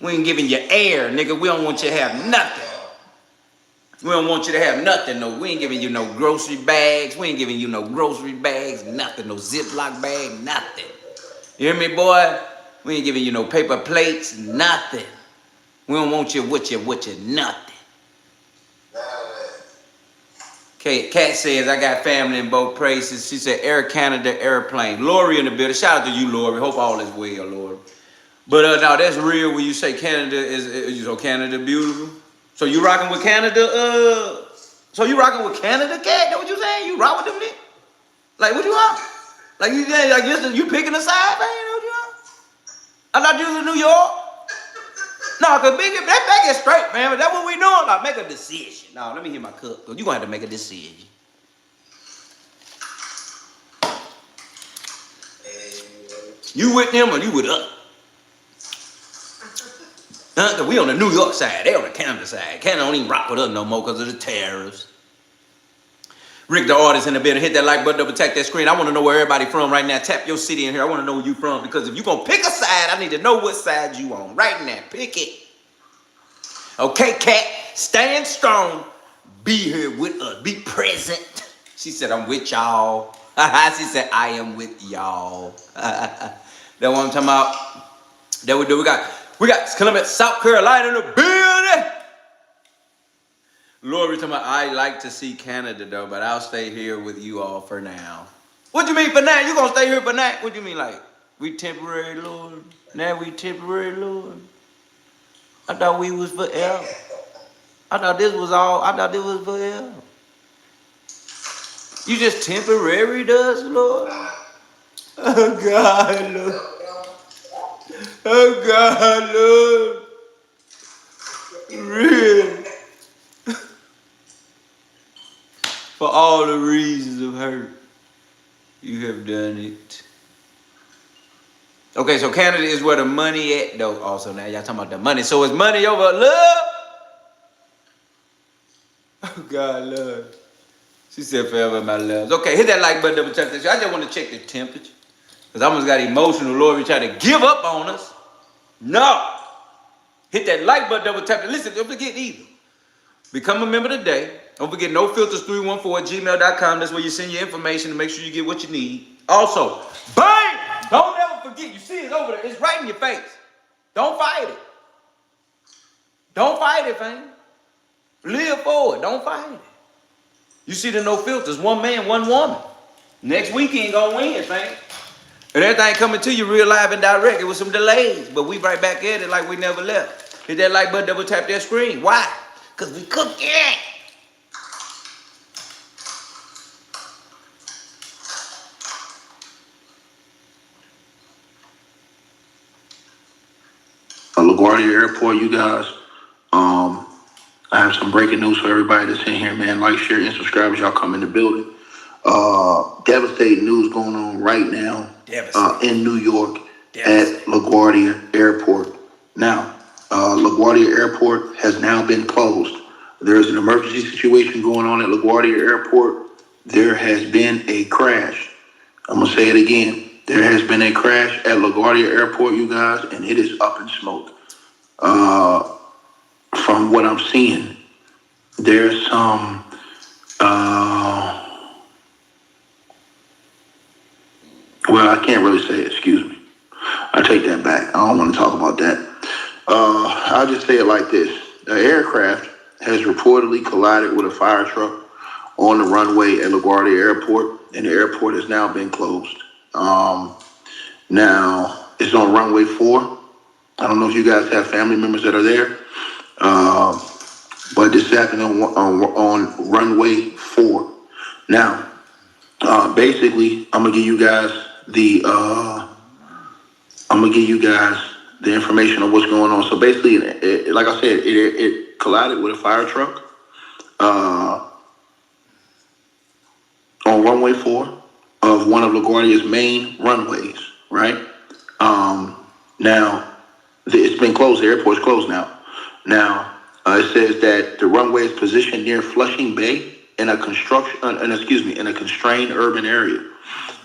We ain't giving you air, nigga. We don't want you to have nothing. We don't want you to have nothing, no. We ain't giving you no grocery bags. We ain't giving you no grocery bags, nothing. No Ziploc bag, nothing. You hear me, boy? We ain't giving you no paper plates, nothing. We don't want you with you, nothing. Okay, Kat says, I got family in both places. She said, Air Canada airplane. Lori in the building. Shout out to you, Lori. Hope all is well, Lori. But now that's real when you say Canada is so Canada beautiful. So you rocking with Canada? So you rocking with Canada, Kat? That what you saying? You rock with them niggas? Like what you want? Like you picking a side, man? You know what you want? I thought you was in New York. No, cause that make it straight, man. That's what we doing. Like make a decision. No, let me hear my cup. You gonna have to make a decision. You with them or you with us? Cause we on the New York side, they on the Canada side. Canada don't even rock with us no more because of the tariffs. Rick the artist in the building, hit that like button, double tap that screen. I want to know where everybody from right now. Tap your city in here. I want to know where you from because if you gonna pick a side, I need to know what side you on right now. Pick it. Okay, Kat, stand strong. Be here with us. Be present. She said, I'm with y'all. She said, I am with y'all. That's what I'm talking about. That we do. We got Columbia, South Carolina in the building. Lori talking about, I like to see Canada though, but I'll stay here with you all for now. What you mean for now? You gonna stay here for now? What you mean, like, we temporary, Lord? Now we temporary, Lord? I thought we was forever. I thought this was forever. You just temporary to us, Lord? Oh God, Lord. Oh God, Lord. Real. For all the reasons of hurt, you have done it. Okay, so Canada is where the money at, though. Also, now y'all talking about the money. So is money over love? Oh God, love. She said forever my loves. Okay, hit that like button, double tap that. I just want to check the temperature. Because I almost got emotional. Lord, we try to give up on us. No. Hit that like button, double tap it. Listen, don't forget either. Become a member today. Don't forget NoFeelters314@gmail.com. That's where you send your information to make sure you get what you need. Also, bang! Don't ever forget. You see it over there. It's right in your face. Don't fight it. Don't fight it, fam. Live forward. Don't fight it. You see the No Filters. One man, one woman. Next weekend gonna win, fam. And everything coming to you real live and direct. It was some delays, but we right back at it like we never left. Hit that like button, double tap that screen. Why? Because we cooking. LaGuardia Airport, you guys. I have some breaking news for everybody that's in here, man. Like, share, and subscribe as y'all come in the building. Devastating news going on right now in New York at LaGuardia Airport. Now, LaGuardia Airport has now been closed. There is an emergency situation going on at LaGuardia Airport. There has been a crash. I'm going to say it again. There has been a crash at LaGuardia Airport, you guys, and it is up in smoke. From what I'm seeing, there's some, well, I can't really say it, excuse me. I take that back. I don't want to talk about that. I'll just say it like this. The aircraft has reportedly collided with a fire truck on the runway at LaGuardia Airport, and the airport has now been closed. Now, it's on runway 4. I don't know if you guys have family members that are there, but this happened on runway 4. Now, basically, I'm gonna give you guys the information on what's going on. So basically, like I said, it collided with a fire truck on runway 4 of one of LaGuardia's main runways, right? Now, it's been closed. The airport's closed now. Now, it says that the runway is positioned near Flushing Bay in a constrained urban area.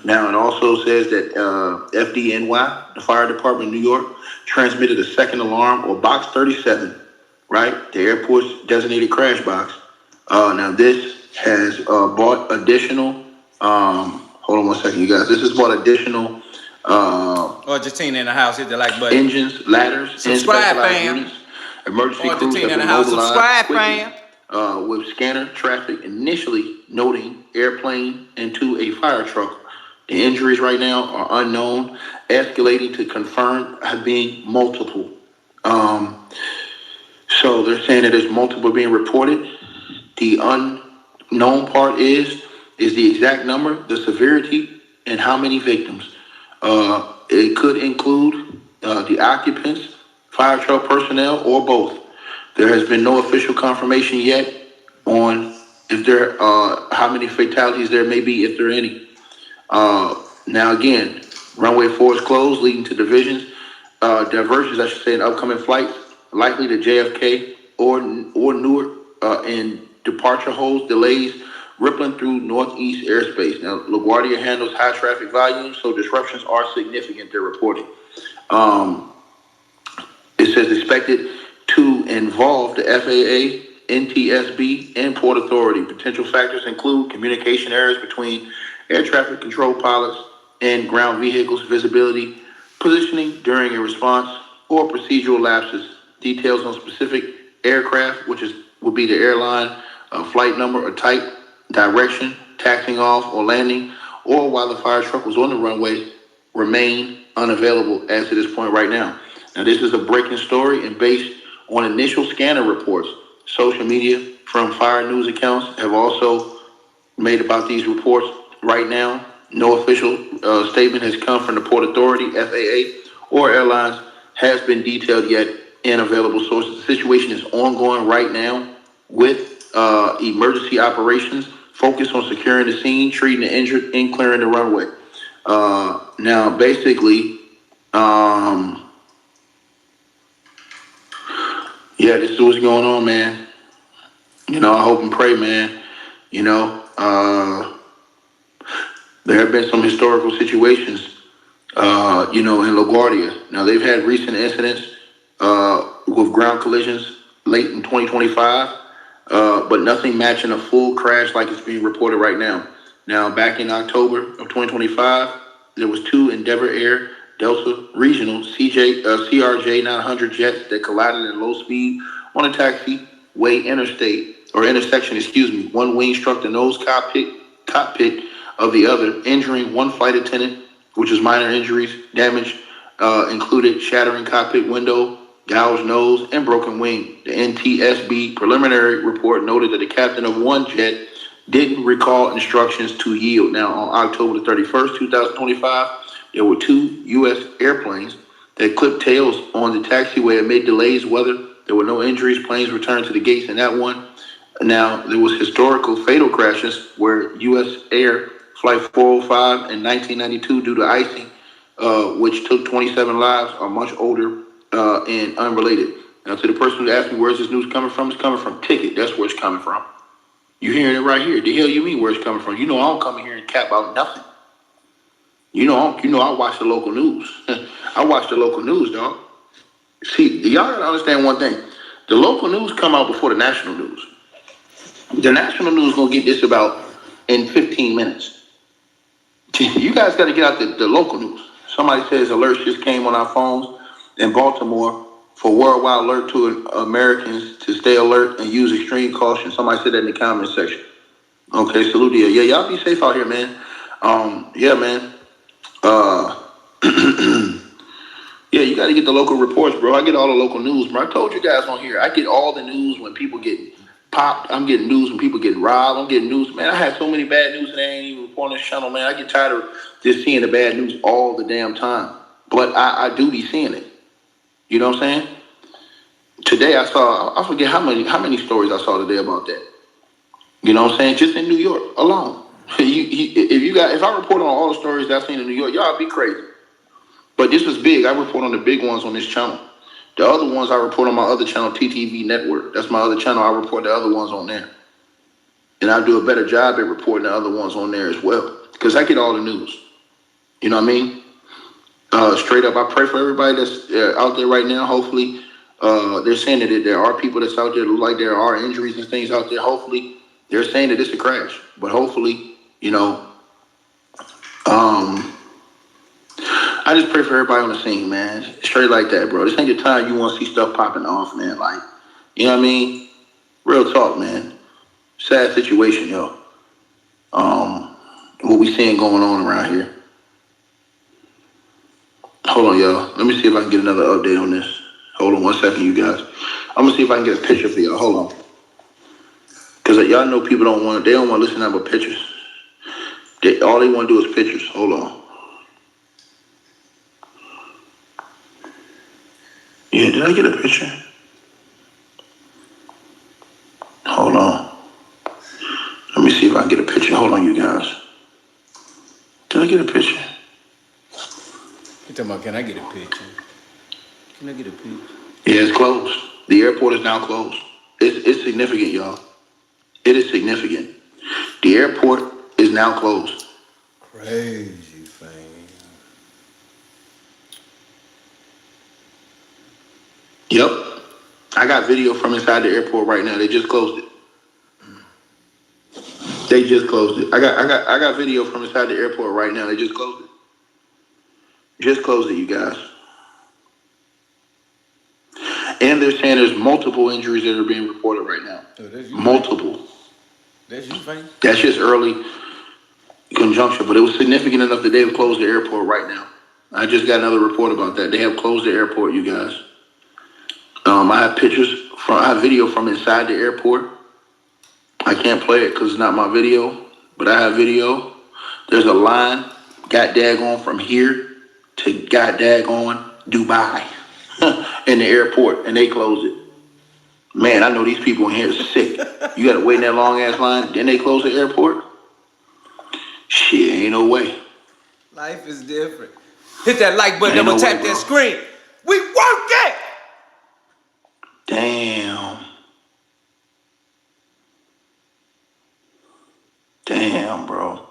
Now, it also says that FDNY, the fire department in New York, transmitted a second alarm, or box 37, right? The airport's designated crash box. Now, this has bought additional, hold on one second, you guys. This has bought additional Argentina in the house, hit the like button. Engines, ladders, subscribe, fam. Units. Emergency crews Argentina have in the been house, mobilized subscribe, quickly, fam. with scanner traffic initially noting airplane into a fire truck. The injuries right now are unknown, escalating to confirmed being multiple. So they're saying that there's multiple being reported. The unknown part is the exact number, the severity, and how many victims. It could include the occupants, fire truck personnel, or both. There has been no official confirmation yet on if there how many fatalities there may be, if there are any. Now again, runway 4 is closed, leading to diversions, I should say, in upcoming flights, likely to JFK or Newark, and departure holds delays rippling through northeast airspace. Now, LaGuardia handles high traffic volumes, so disruptions are significant, they're reporting. It says expected to involve the FAA, NTSB, and Port Authority. Potential factors include communication errors between air traffic control pilots, and ground vehicles visibility, positioning during a response, or procedural lapses. Details on specific aircraft, which would be the airline, flight number or type, direction, taxiing off or landing, or while the fire truck was on the runway, remain unavailable as to this point right now. Now, this is a breaking story and based on initial scanner reports. Social media from fire news accounts have also made about these reports. Right now, no official statement has come from the Port Authority, FAA, or airlines has been detailed yet in available sources. The situation is ongoing right now with emergency operations focused on securing the scene, treating the injured, and clearing the runway. Now, basically, yeah, this is what's going on, man. You know, I hope and pray, man. You know, there have been some historical situations, you know, in LaGuardia. Now, they've had recent incidents with ground collisions late in 2025, but nothing matching a full crash like it's being reported right now. Now, back in October of 2025, there was 2 Endeavor Air Delta Regional CRJ-900 jets that collided at low speed on a taxiway intersection. One wing struck the nose cockpit of the other, injuring one flight attendant, which is minor injuries. Damage included shattering cockpit window, gouged nose, and broken wing. The NTSB preliminary report noted that the captain of one jet didn't recall instructions to yield. Now, on October the 31st, 2025, there were 2 U.S. airplanes that clipped tails on the taxiway amid delays, weather. There were no injuries. Planes returned to the gates in that one. Now, there was historical fatal crashes where U.S. Air Flight 405 in 1992 due to icing, which took 27 lives, are much older and unrelated. Now, to the person who asked me, where's this news coming from? It's coming from Ticket. That's where it's coming from. You're hearing it right here. The hell you mean where it's coming from? You know I don't come in here and cap out nothing. You know I watch the local news. I watch the local news, dog. See, y'all gotta understand one thing. The local news come out before the national news. The national news gonna get this about in 15 minutes. You guys gotta get out the local news. Somebody says alerts just came on our phones in Baltimore for worldwide alert to Americans to stay alert and use extreme caution. Somebody said that in the comment section. Okay, salute to you. Yeah, y'all be safe out here, man. Yeah, man. Yeah, you got to get the local reports, bro. I get all the local news, bro. I told you guys on here, I get all the news when people get popped. I'm getting news when people get robbed. I'm getting news. Man, I have so many bad news and they ain't even reporting on this channel, man. I get tired of just seeing the bad news all the damn time. But I do be seeing it. You know what I'm saying? Today I forget how many stories I saw today about that. You know what I'm saying? Just in New York alone. If I report on all the stories that I've seen in New York, y'all be crazy. But this was big. I report on the big ones on this channel. The other ones I report on my other channel, TTV Network. That's my other channel. I report the other ones on there. And I do a better job at reporting the other ones on there as well. Because I get all the news. You know what I mean? Straight up, I pray for everybody that's out there right now. Hopefully, they're saying that there are people that's out there that look like there are injuries and things out there. Hopefully, they're saying that it's a crash. But hopefully, you know, I just pray for everybody on the scene, man. Straight like that, bro. This ain't the time you want to see stuff popping off, man. Like, you know what I mean? Real talk, man. Sad situation, yo. What we seeing going on around here. Hold on, y'all. Let me see if I can get another update on this. Hold on 1 second, you guys. I'm gonna see if I can get a picture for y'all. Hold on. Because y'all know people don't want to listen to about pictures. All they want to do is pictures. Hold on. Yeah, did I get a picture? Hold on. Let me see if I can get a picture. Hold on, you guys. Did I get a picture? You talking about, can I get a picture? Can I get a picture? Yeah, it's closed. The airport is now closed. It's significant, y'all. It is significant. The airport is now closed. Crazy, fam. Yep. I got video from inside the airport right now. They just closed it. They just closed it. I got video from inside the airport right now. They just closed it. Just closed it, you guys. And they're saying there's multiple injuries that are being reported right now. Multiple. That's you, Frank. That's just early conjunction, but it was significant enough that they've closed the airport right now. I just got another report about that. They have closed the airport, you guys. I have I have video from inside the airport. I can't play it because it's not my video, but I have video. There's a line, got daggone from here to got daggone Dubai in the airport, and they closed it. Man, I know these people in here are sick. You got to wait in that long ass line, then they close the airport? Shit, ain't no way. Life is different. Hit that like button, then we'll tap that screen. We work it! Damn. Damn, bro.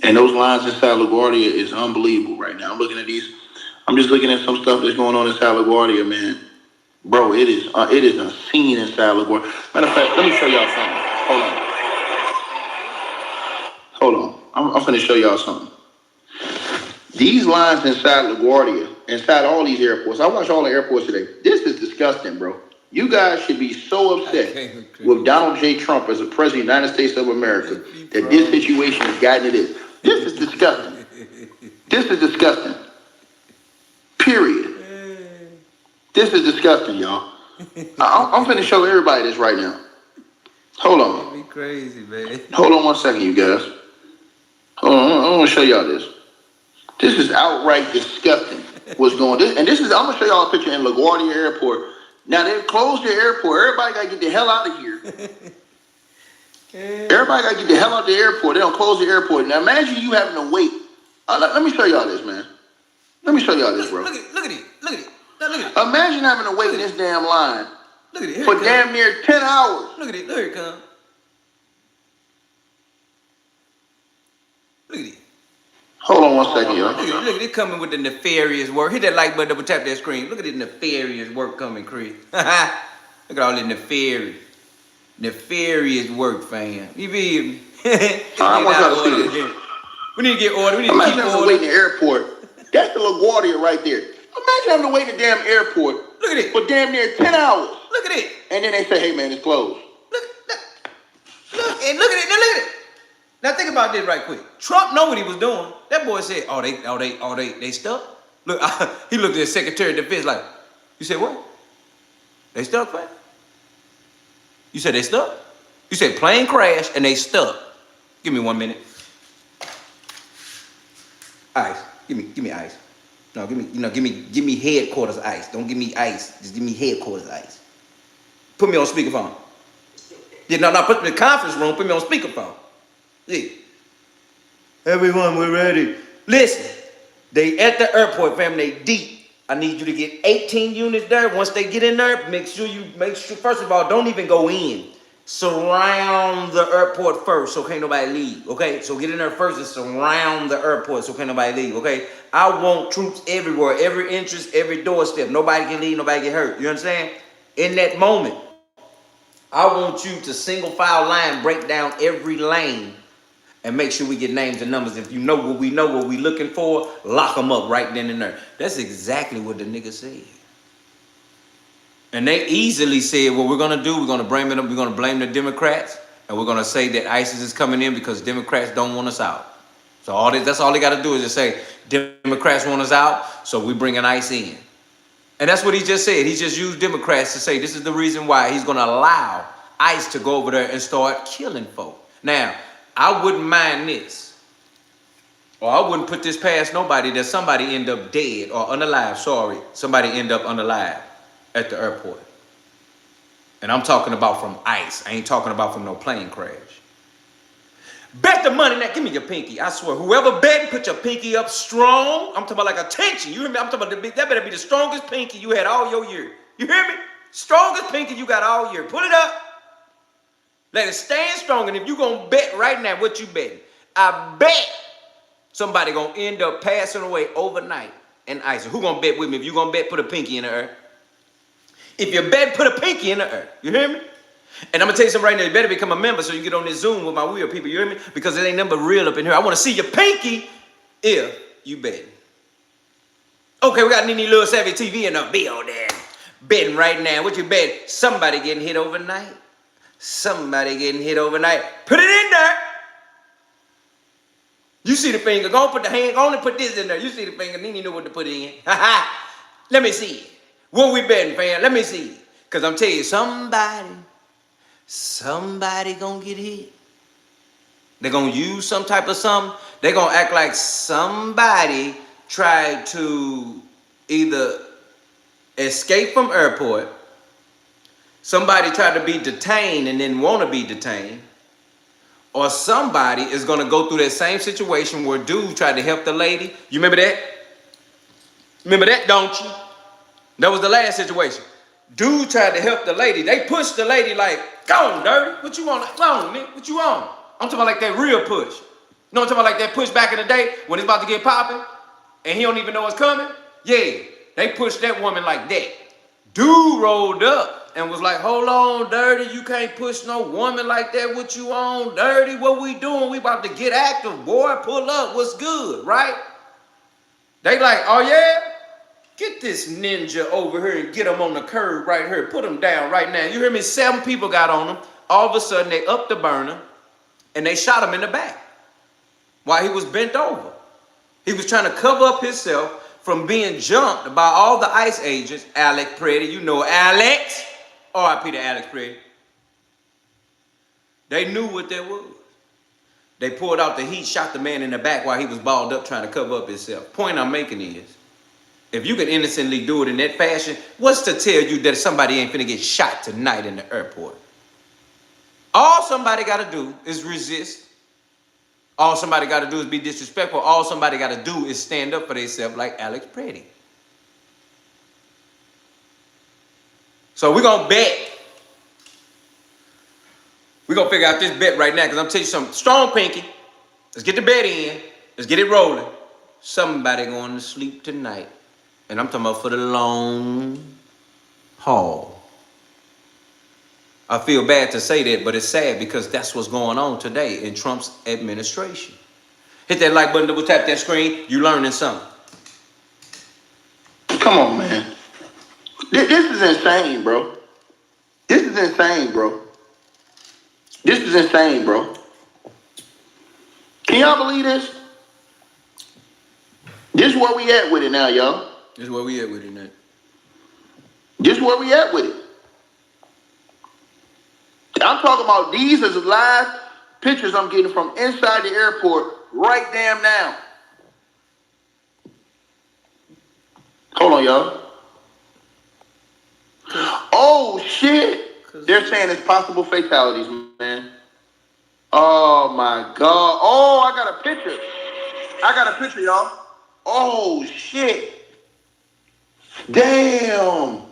And those lines inside LaGuardia is unbelievable right now. I'm just looking at some stuff that's going on inside LaGuardia, man. Bro, it is a scene inside LaGuardia. Matter of fact, let me show y'all something. Hold on. I'm finna show y'all something. These lines inside LaGuardia, inside all these airports, I watch all the airports today. This is disgusting, bro. You guys should be so upset with Donald J. Trump as the president of the United States of America that this situation has gotten to this. This is disgusting. This is disgusting. Period. This is disgusting, y'all. I'm finna show everybody this right now. Hold on. Be crazy, man. Hold on 1 second, you guys. Hold on. I'm gonna show y'all this. This is outright disgusting. What's going on? I'm gonna show y'all a picture in LaGuardia Airport. Now they've closed the airport. Everybody gotta get the hell out of here. Everybody gotta get the hell out of the airport. They don't close the airport. Now imagine you having to wait. Let me show y'all this, man. Let me show y'all this, bro. Look at it. Imagine having to wait in this damn line Look at it. for damn near 10 hours. Look at it. Here it comes. Look at it. Hold on 1 second, y'all. Look at it coming with the nefarious work. Hit that like button, double tap that screen. Look at the nefarious work coming, Chris. Look at all the nefarious work, fam. You feel me? I want y'all to see this. We need to get order. We need Imagine to keep having to wait in the airport. That's the LaGuardia right there. Imagine having to wait in the damn airport. Look at it. For damn near 10 hours. Look at it. And then they say, hey, man, it's closed. Look at it. Now look at it. Now think about this right quick. Trump know what he was doing. That boy said, they stuck? Look, he looked at the Secretary of Defense like, you said what? They stuck, man? You said they stuck? You said plane crash and they stuck. Give me 1 minute. Ice. Give me ice. No, give me headquarters ice. Don't give me ice. Just give me headquarters ice. Put me on speakerphone. Yeah, no, put me in the conference room. Put me on speakerphone. Yeah. Everyone, we're ready. Listen, they at the airport, fam. They deep. I need you to get 18 units there. Once they get in there, make sure first of all, don't even go in. Surround the airport first, so can't nobody leave. Okay, so get in there first and surround the airport, so can't nobody leave. Okay, I want troops everywhere, every entrance, every doorstep. Nobody can leave, nobody get hurt. You understand? In that moment, I want you to single file line, break down every lane, and make sure we get names and numbers. If you know what we looking for, lock them up right then and there. That's exactly what the nigga said. And they easily said, what we're gonna do, we're gonna blame the Democrats, and we're gonna say that ISIS is coming in because Democrats don't want us out. So that's all they gotta do is just say, Democrats want us out, so we bringing ICE in. And that's what he just said. He just used Democrats to say this is the reason why he's gonna allow ICE to go over there and start killing folk. Now, I wouldn't mind this, or I wouldn't put this past nobody that somebody end up dead or unalive, somebody end up unalive at the airport. And I'm talking about from ICE. I ain't talking about from no plane crash. Bet the money now. Give me your pinky. I swear. Whoever bet, put your pinky up strong. I'm talking about like attention. You hear me? I'm talking about that better be the strongest pinky you had all your year. You hear me? Strongest pinky you got all year. Put it up. Let it stand strong. And if you gonna bet right now, what you betting? I bet somebody gonna end up passing away overnight in ICE. Who gonna bet with me? If you gonna bet, put a pinky in the air. If you bet, put a pinky in the air. You hear me? And I'm gonna tell you something right now. You better become a member so you get on this Zoom with my weird people. You hear me? Because it ain't nothing but real up in here. I want to see your pinky if you betting. Okay, we got Nene Little Savvy TV in the building. Betting right now. What you betting? Somebody getting hit overnight. Somebody getting hit overnight. Put it in there. You see the finger. Go put the hand. Go on and put this in there. You see the finger. Nene know what to put it in. Ha ha. Let me see it. What we betting, fam? Let me see it. Because I'm telling you, somebody gonna get hit. They're gonna use some type of something. They're gonna act like somebody tried to either escape from airport, somebody tried to be detained and didn't want to be detained, or somebody is gonna go through that same situation where dude tried to help the lady. You remember that? Remember that, don't you? That was the last situation. Dude tried to help the lady. They pushed the lady like, go on, dirty. What you want? Go on, nigga. What you want? I'm talking about like that real push. You know what I'm talking about, like that push back in the day when it's about to get popping and he don't even know what's coming? Yeah, they pushed that woman like that. Dude rolled up and was like, hold on, dirty. You can't push no woman like that. What you on, dirty? What we doing? We about to get active, boy. Pull up. What's good, right? They like, oh, yeah? Get this ninja over here and get him on the curb right here. Put him down right now. You hear me? 7 people got on him. All of a sudden, they upped the burner, and they shot him in the back while he was bent over. He was trying to cover up himself from being jumped by all the ICE agents. Alex Pretty, you know Alex. R.I.P. to Alex Pretty. They knew what that was. They pulled out the heat, shot the man in the back while he was balled up trying to cover up himself. Point I'm making is, if you can innocently do it in that fashion, what's to tell you that somebody ain't finna get shot tonight in the airport? All somebody gotta do is resist. All somebody gotta do is be disrespectful. All somebody gotta do is stand up for themselves like Alex Pretty. So we're gonna bet. We're gonna figure out this bet right now, because I'm telling you something. Strong pinky. Let's get the bet in. Let's get it rolling. Somebody going to sleep tonight. And I'm talking about for the long haul. I feel bad to say that, but it's sad because that's what's going on today in Trump's administration. Hit that like button, double tap that screen. You learning something. Come on, man. This is insane, bro. This is insane, bro. This is insane, bro. Can y'all believe this? This is where we at with it now, y'all. This is where we at with it now. This is where we at with it. I'm talking about these as live pictures I'm getting from inside the airport right damn now. Hold on, y'all. Oh, shit. They're saying it's possible fatalities, man. Oh, my God. Oh, I got a picture. I got a picture, y'all. Oh, shit. Damn.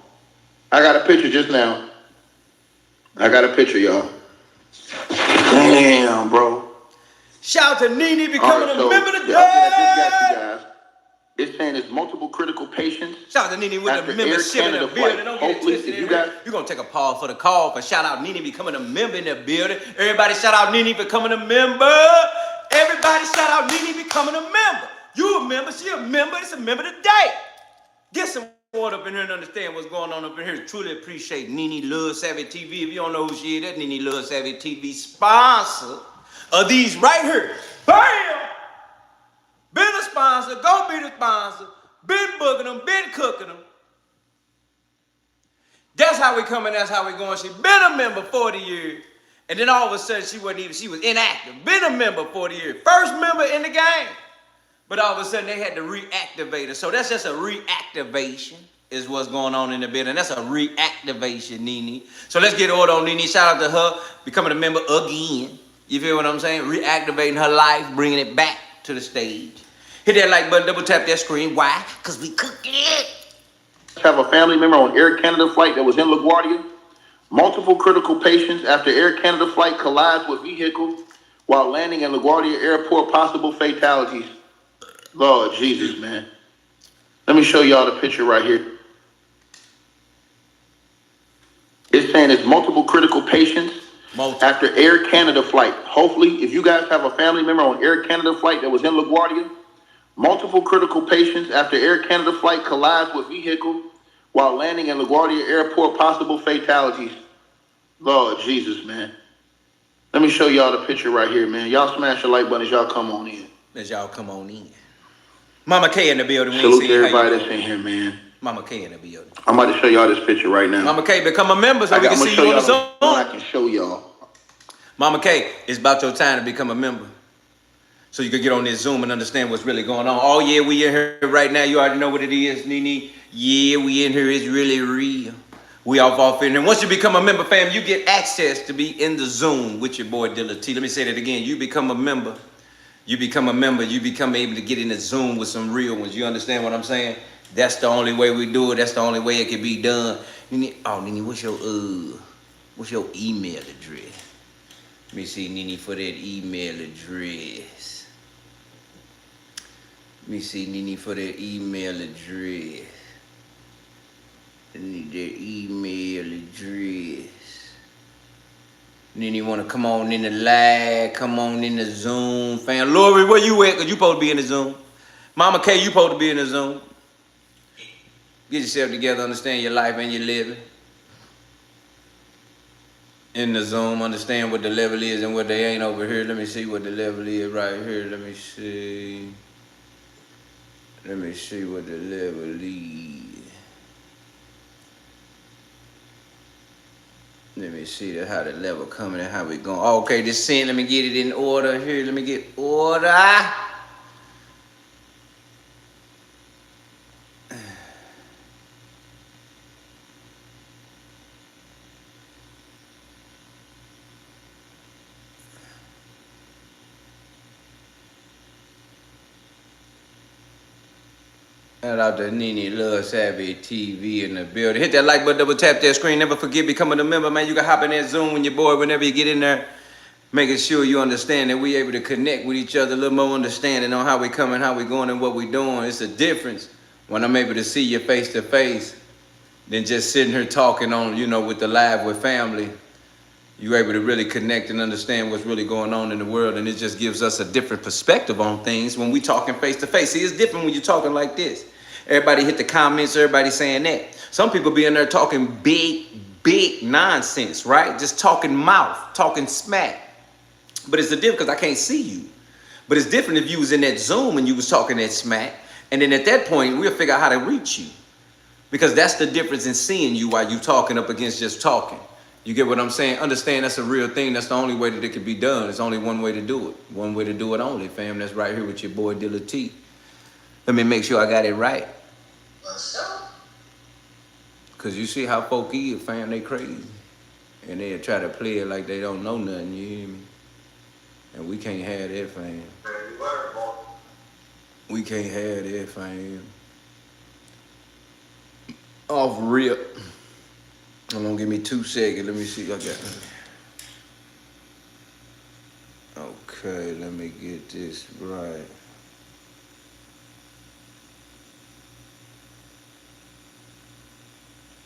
I got a picture just now. I got a picture, y'all. Damn, bro. Shout out to Nene becoming a member today. It's saying it's multiple critical patients. Shout out to Nene with the membership in the building. Don't get it twisted in here. You're going to take a pause for the call, but shout out Nene becoming a member in the building. Everybody shout out Nene becoming a member. Everybody shout out Nene becoming a member. You a member, she a member, it's a member today. Get some water up in here and understand what's going on up in here. Truly appreciate Nene Love Savvy TV. If you don't know who she is, that's Nene Love Savvy TV sponsor of these right here. Bam! Been a sponsor, go be the sponsor. Been booking them, been cooking them. That's how we coming, that's how we going. She been a member 40 years. And then all of a sudden she was inactive. Been a member 40 years. First member in the game. But all of a sudden they had to reactivate her. So that's just a reactivation is what's going on in the building. That's a reactivation, Nene. So let's get order on Nene. Shout out to her becoming a member again. You feel what I'm saying? Reactivating her life, bringing it back to the stage. Hit that like button, double tap that screen. Why? Because we cooking it. Have a family member on Air Canada flight that was in LaGuardia. Multiple critical patients after Air Canada flight collides with vehicle while landing in LaGuardia Airport. Possible fatalities. Lord Jesus, man. Let me show y'all the picture right here. It's saying it's multiple critical patients after Air Canada flight. Hopefully, if you guys have a family member on Air Canada flight that was in LaGuardia, multiple critical patients after Air Canada flight collides with vehicle while landing at LaGuardia Airport, possible fatalities. Lord Jesus, man. Let me show y'all the picture right here, man. Y'all smash the like button as y'all come on in. As y'all come on in. Mama K in the building. Salute to everybody that's in here, man. Mama K in the building. I'm about to show y'all this picture right now. Mama K, become a member so we can see you on the Zoom. I can show y'all. Mama K, it's about your time to become a member. So you can get on this Zoom and understand what's really going on. Oh yeah, we in here right now. You already know what it is, Nene. Yeah, we in here. It's really real. We off in here. Once you become a member, fam, you get access to be in the Zoom with your boy Dilla T. Let me say that again. You become a member. You become a member. You become able to get in the Zoom with some real ones. You understand what I'm saying? That's the only way we do it. That's the only way it can be done. Nene, oh, Nene, what's your email address? Let me see, Nene, for that email address. Let me see, Nene, for that email address. I need that email address. Nene want to come on in the live, come on in the Zoom. Fam, Lori, where you at? Because you supposed to be in the Zoom. Mama K, you supposed to be in the Zoom. Get yourself together, understand your life and your living. In the Zoom, understand what the level is and what they ain't over here. Let me see what the level is right here. Let me see. Let me see what the level is. Let me see how the level coming and how we going. Oh, okay, this scene, let me get it in order here. Let me get order. Shout out to Nene Love Savvy TV in the building. Hit that like button, double tap that screen. Never forget becoming a member, man. You can hop in that Zoom when you're bored, whenever you get in there. Making sure you understand that we able to connect with each other, a little more understanding on how we coming, how we going, and what we doing. It's a difference when I'm able to see you face to face than just sitting here talking on, you know, with the live with family. You're able to really connect and understand what's really going on in the world, and it just gives us a different perspective on things when we talking face to face. See, it's different when you're talking like this. Everybody hit the comments, everybody saying that. Some people be in there talking big nonsense, right? Just talking mouth, talking smack. But it's the difference because I can't see you. But it's different if you was in that Zoom and you was talking that smack. And then at that point, we'll figure out how to reach you. Because that's the difference in seeing you while you talking up against just talking. You get what I'm saying? Understand that's a real thing. That's the only way that it can be done. There's only one way to do it. One way to do it only, fam. That's right here with your boy Dilla T. Let me make sure I got it right. Cause you see how folk is, fam, they crazy. And they try to play it like they don't know nothing, you hear me? And we can't have that, fam. We can't have that, fam. Off rip. Hold on, give me 2 seconds. Let me see. I got. Okay, let me get this right.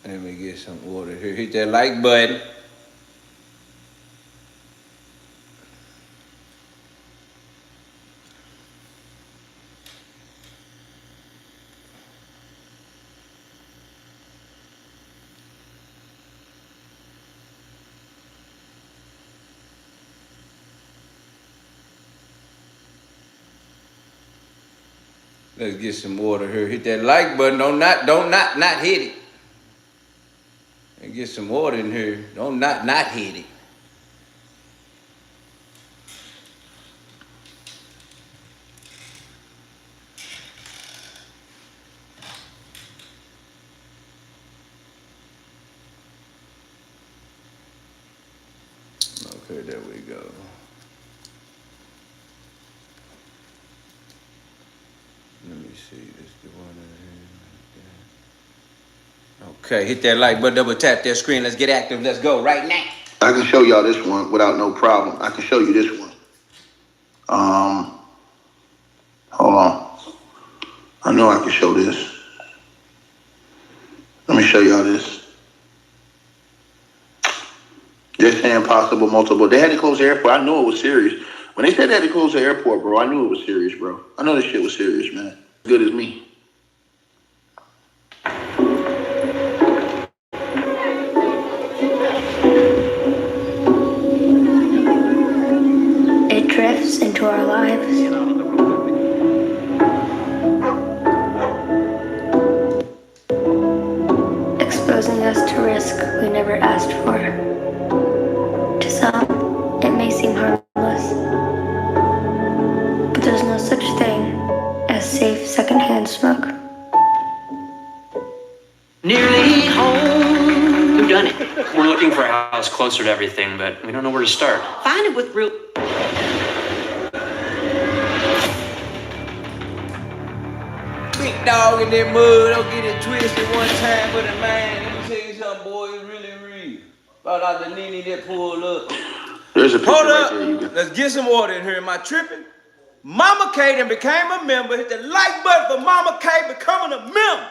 Let me get some order here. Hit that like button. Let's get some order here. Hit that like button. Don't not hit it. And get some order in here. Don't not hit it. Okay, there we go. Let me see. This the one in here. Okay, hit that like button, double tap that screen. Let's get active. Let's go right now. I can show y'all this one without no problem. I can show you this one. Hold on. I know I can show this. Let me show y'all this. They're saying possible multiple. They had to close the airport. I knew it was serious. When they said they had to close the airport, bro, I knew it was serious, bro. I know this shit was serious, man. Good as me. It drifts into our lives. Exposing us to risk we never asked for. To some, it may seem harmless, but there's no such thing as safe secondhand smoke. Nearly home. Who done it? We're looking for a house closer to everything, but we don't know where to start. Find it with real. Big dog in that mud, don't get it twisted one time with a man. Let me tell you something, boy, it's really real. About like the Nene that pulled up. There's a picture Hold right up, there. You got. let's get some order in here. Am I tripping? Mama K then became a member. Hit the like button for Mama K becoming a member.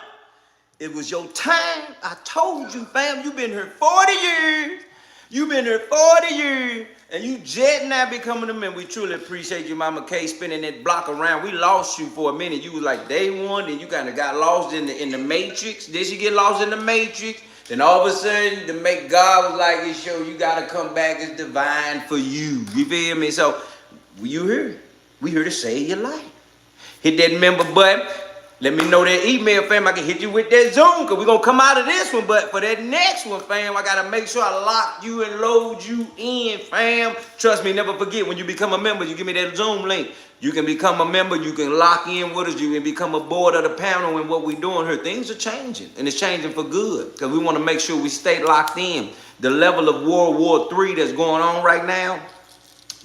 It was your time. I told you, fam, you been here 40 years. You been here 40 years. And you just now becoming a member. We truly appreciate you, Mama K, spinning that block around. We lost you for a minute. You was like day one, and you kind of got lost in the matrix. Did you get lost in the matrix? Then all of a sudden, God was like, "This show, you gotta come back. It's divine for you." You feel me? So, you here? We here to save your life. Hit that member button. Let me know that email, fam. I can hit you with that Zoom, because we're going to come out of this one. But for that next one, fam, I got to make sure I lock you and load you in, fam. Trust me, never forget, when you become a member, you give me that Zoom link. You can become a member. You can lock in with us. You can become a board of the panel and what we're doing here. Things are changing, and it's changing for good, because we want to make sure we stay locked in. The level of World War III that's going on right now,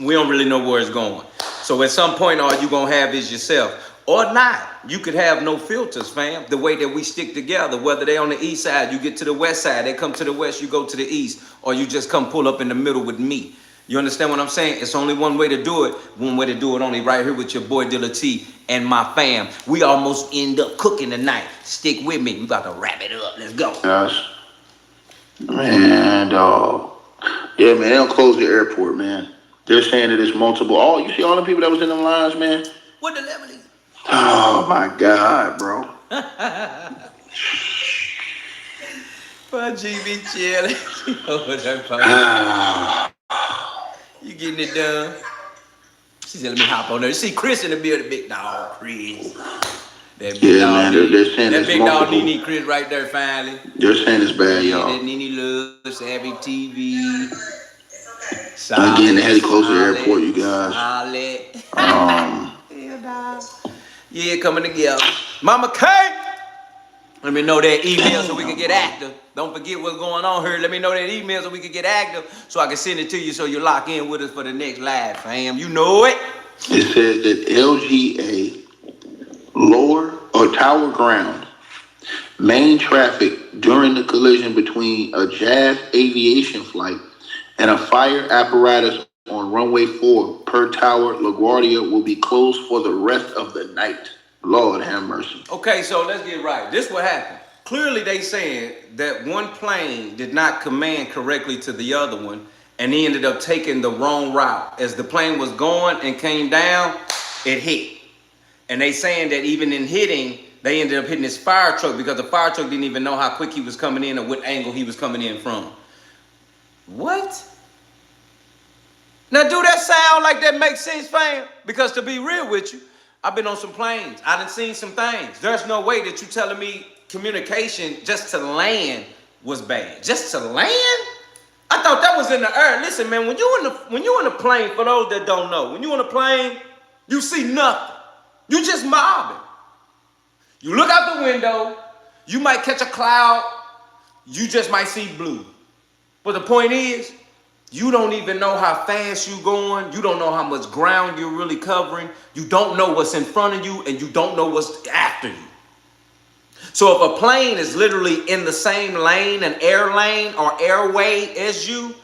we don't really know where it's going. So at some point, all you're going to have is yourself. Or not. You could have no filters, fam. The way that we stick together, whether they on the east side, you get to the west side, they come to the west, you go to the east, or you just come pull up in the middle with me. You understand what I'm saying? It's only one way to do it. One way to do it only right here with your boy Dealatofficial and my fam. We almost end up cooking tonight. Stick with me. We about to wrap it up. Let's go. Gosh. Man, dog. Yeah, man, they don't close the airport, man. They're saying that it's multiple. Oh, you see all the people that was in them lines, man? What the level is? Oh my God, bro. But GB chilling. You getting it done? She said, let me hop on there. You see Chris in the building, big dog, Chris. That big dog, man, they're saying that big dog, multiple. Nene Chris right there, finally. They're saying it's bad, y'all. That Nene loves, Savvy TV. Again, they had to close the airport, you guys. Yeah, coming together. Mama K, let me know that email so we can get active. Don't forget what's going on here. Let me know that email so we can get active, so I can send it to you so you lock in with us for the next live, fam. You know it. It says that LGA lower or tower ground main traffic during the collision between a Jazz aviation flight and a fire apparatus on runway 4 per tower. LaGuardia will be closed for the rest of the night. Lord have mercy. Okay, so let's get right. This what happened. Clearly they saying that one plane did not command correctly to the other one, and he ended up taking the wrong route. As the plane was going and came down, it hit. And they saying that even in hitting, they ended up hitting his fire truck, because the fire truck didn't even know how quick he was coming in or what angle he was coming in from. What? Now, do that sound like that makes sense, fam? Because to be real with you, I've been on some planes. I done seen some things. There's no way that you telling me communication just to land was bad. Just to land? I thought that was in the air. Listen, man, when you in a plane, for those that don't know, when you in a plane, you see nothing. You just mobbing. You look out the window, you might catch a cloud, you just might see blue. But the point is, you don't even know how fast you're going. You don't know how much ground you're really covering. You don't know what's in front of you, and you don't know what's after you. So if a plane is literally in the same lane, an air lane or airway as you,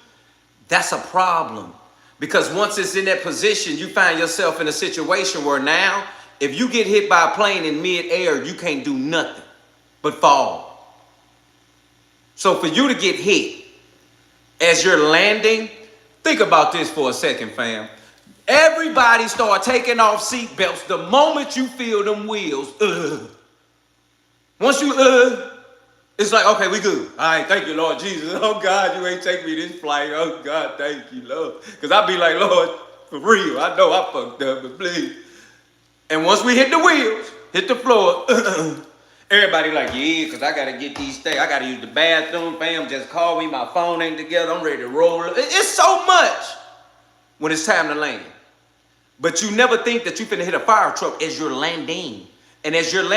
that's a problem. Because once it's in that position, you find yourself in a situation where now, if you get hit by a plane in mid-air, you can't do nothing but fall. So for you to get hit as you're landing, think about this for a second, fam. Everybody start taking off seat belts the moment you feel them wheels. Once you it's like, okay, we good. All right, thank you, Lord Jesus. Oh, God, you ain't take me this flight. Oh, God, thank you, Lord. Because I be like, Lord, for real, I know I fucked up, but please. And once we hit the wheels, hit the floor, everybody like, yeah, because I got to get these things. I got to use the bathroom, fam. Just call me. My phone ain't together. I'm ready to roll. It's so much when it's time to land. But you never think that you're finna hit a fire truck as you're landing. And as you're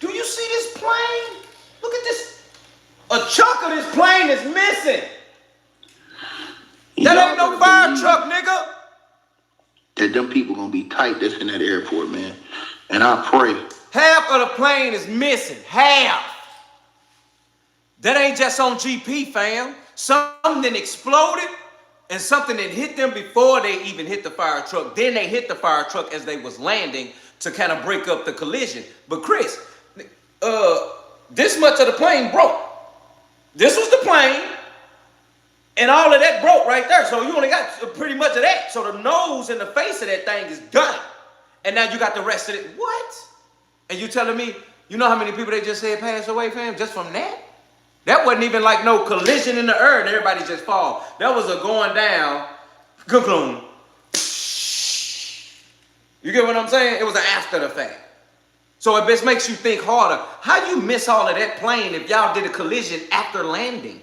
do you see this plane? Look at this. A chunk of this plane is missing. That ain't no fire truck, nigga. That them people gonna be tight that's in that airport, man. And I pray. Half of the plane is missing. Half. That ain't just on GP, fam. Something exploded and something that hit them before they even hit the fire truck. Then they hit the fire truck as they was landing to kind of break up the collision. But Chris, this much of the plane broke. This was the plane, and all of that broke right there. So you only got pretty much of that. So the nose and the face of that thing is done. And now you got the rest of it. What? And you telling me, you know how many people they just said passed away, fam, just from that? That wasn't even like no collision in the air and everybody just fall. That was a going down, gloom. You get what I'm saying? It was an after the fact. So it just makes you think harder. How you miss all of that plane if y'all did a collision after landing?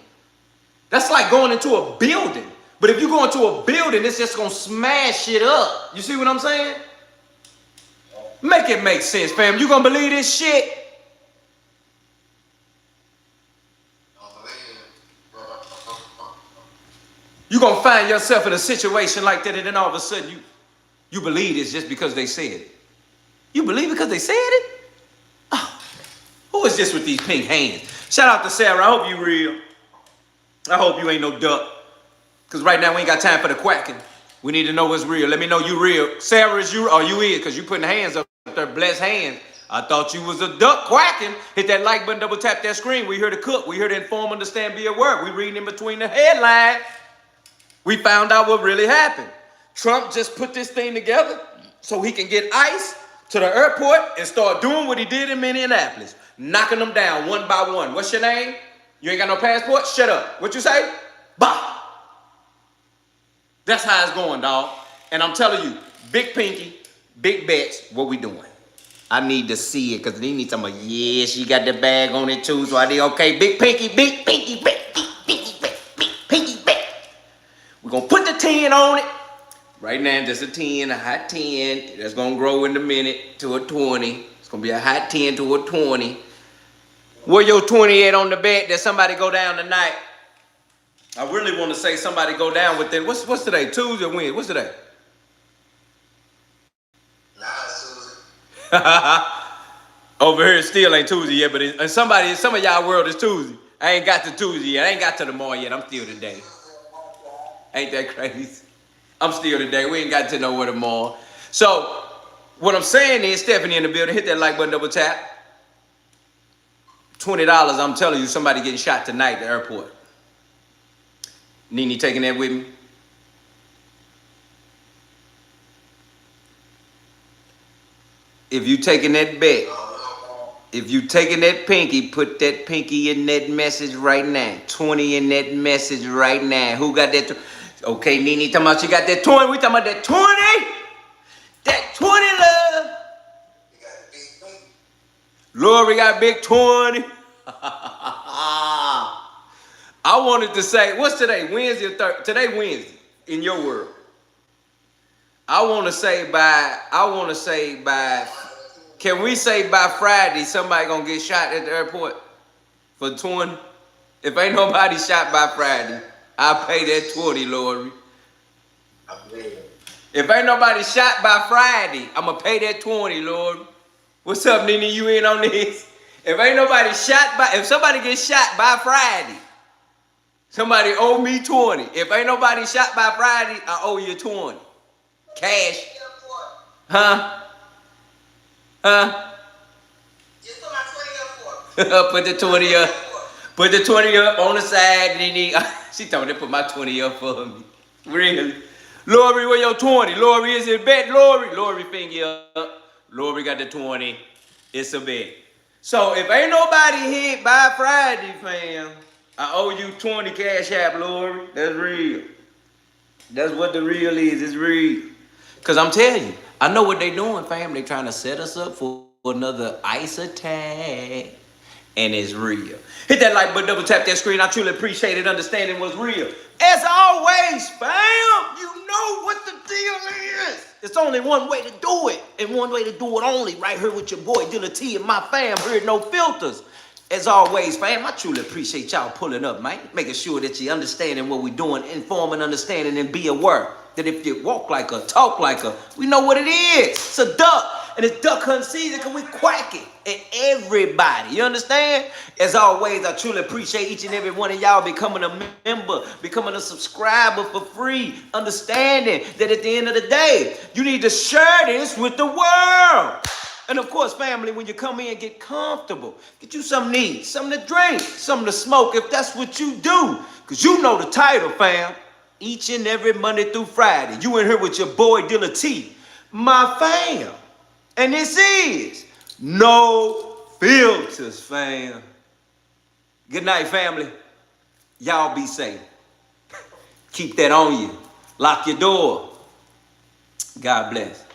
That's like going into a building. But if you go into a building, it's just gonna smash it up. You see what I'm saying? Make it make sense, fam. You gonna believe this shit? You gonna find yourself in a situation like that, and then all of a sudden you believe it's just because they said it. You believe it because they said it? Oh, who is this with these pink hands? Shout out to Sarah. I hope you real. I hope you ain't no duck. Because right now we ain't got time for the quacking. We need to know what's real. Let me know you real. Sarah, is you or you is? Because you putting hands up there, blessed hands. I thought you was a duck quacking. Hit that like button, double tap that screen. We here to cook. We here to inform, understand, be aware. We reading in between the headlines. We found out what really happened. Trump just put this thing together so he can get ICE to the airport and start doing what he did in Minneapolis. Knocking them down one by one. What's your name? You ain't got no passport? Shut up. What you say? Bah! That's how it's going, dog. And I'm telling you, big pinky, big bets, what we doing? I need to see it because they need somebody, yeah, she got the bag on it too. So I need, okay, big pinky, big pinky, big pinky, bet. We're going to put the 10 on it. Right now, just a 10, a hot 10. That's going to grow in a minute to a 20. It's going to be a hot 10 to a 20. Where your 20 at on the bet that somebody go down tonight? I really want to say somebody go down within, what's today? Tuesday or Wednesday? What's today? Over here it still ain't Tuesday yet, but some of y'all world is Tuesday. I ain't got to Tuesday yet. I ain't got to tomorrow yet. I'm still today. Ain't that crazy? I'm still today. We ain't got to nowhere tomorrow. So what I'm saying is, Stephanie in the building, hit that like button, double tap. $20, I'm telling you, somebody getting shot tonight at the airport. Nene taking that with me? If you taking that bet, if you taking that pinky, put that pinky in that message right now. 20 in that message right now. Who got that? Okay, Nene talking about she got that 20. We talking about that 20? That 20, love. Lord, we got big 20. I wanted to say, what's today? Wednesday or Thursday? Today, Wednesday, in your world. I want to say by, can we say by Friday, somebody going to get shot at the airport for 20? If ain't nobody shot by Friday, I'll pay that 20, Lori. If ain't nobody shot by Friday, I'm going to pay that 20, Lord. What's up, Nene? You in on this? If ain't nobody shot by, if somebody gets shot by Friday, somebody owe me 20. If ain't nobody shot by Friday, I owe you 20. Cash. Huh? Huh? Put the 20 up. Put the 20 up on the side, and then she told me to put my 20 up for me. Really? Lori, where your 20? Lori, is it a bet? Lori finger up. Lori got the 20. It's a bet. So if ain't nobody hit by Friday, fam, I owe you 20 cash app, Lori. That's real. That's what the real is. It's real. Because I'm telling you, I know what they doing, fam. They trying to set us up for another ICE attack. And it's real. Hit that like button, double tap that screen. I truly appreciate it, understanding what's real. As always, fam, you know what the deal is. It's only one way to do it, and one way to do it only, right here with your boy Dilla T and my fam here at No Filters. As always, fam, I truly appreciate y'all pulling up, man. Making sure that you're understanding what we're doing, informing, understanding, and be aware that if you walk like a, talk like a, we know what it is. It's a duck. And it's duck hunt season because we quacking at everybody. You understand? As always, I truly appreciate each and every one of y'all becoming a member, becoming a subscriber for free. Understanding that at the end of the day, you need to share this with the world. And of course, family, when you come in, get comfortable. Get you something to eat, something to drink, something to smoke if that's what you do. Because you know the title, fam. Each and every Monday through Friday, you in here with your boy Dilla T, my fam. And this is No Filters, fam. Good night, family. Y'all be safe. Keep that on you. Lock your door. God bless.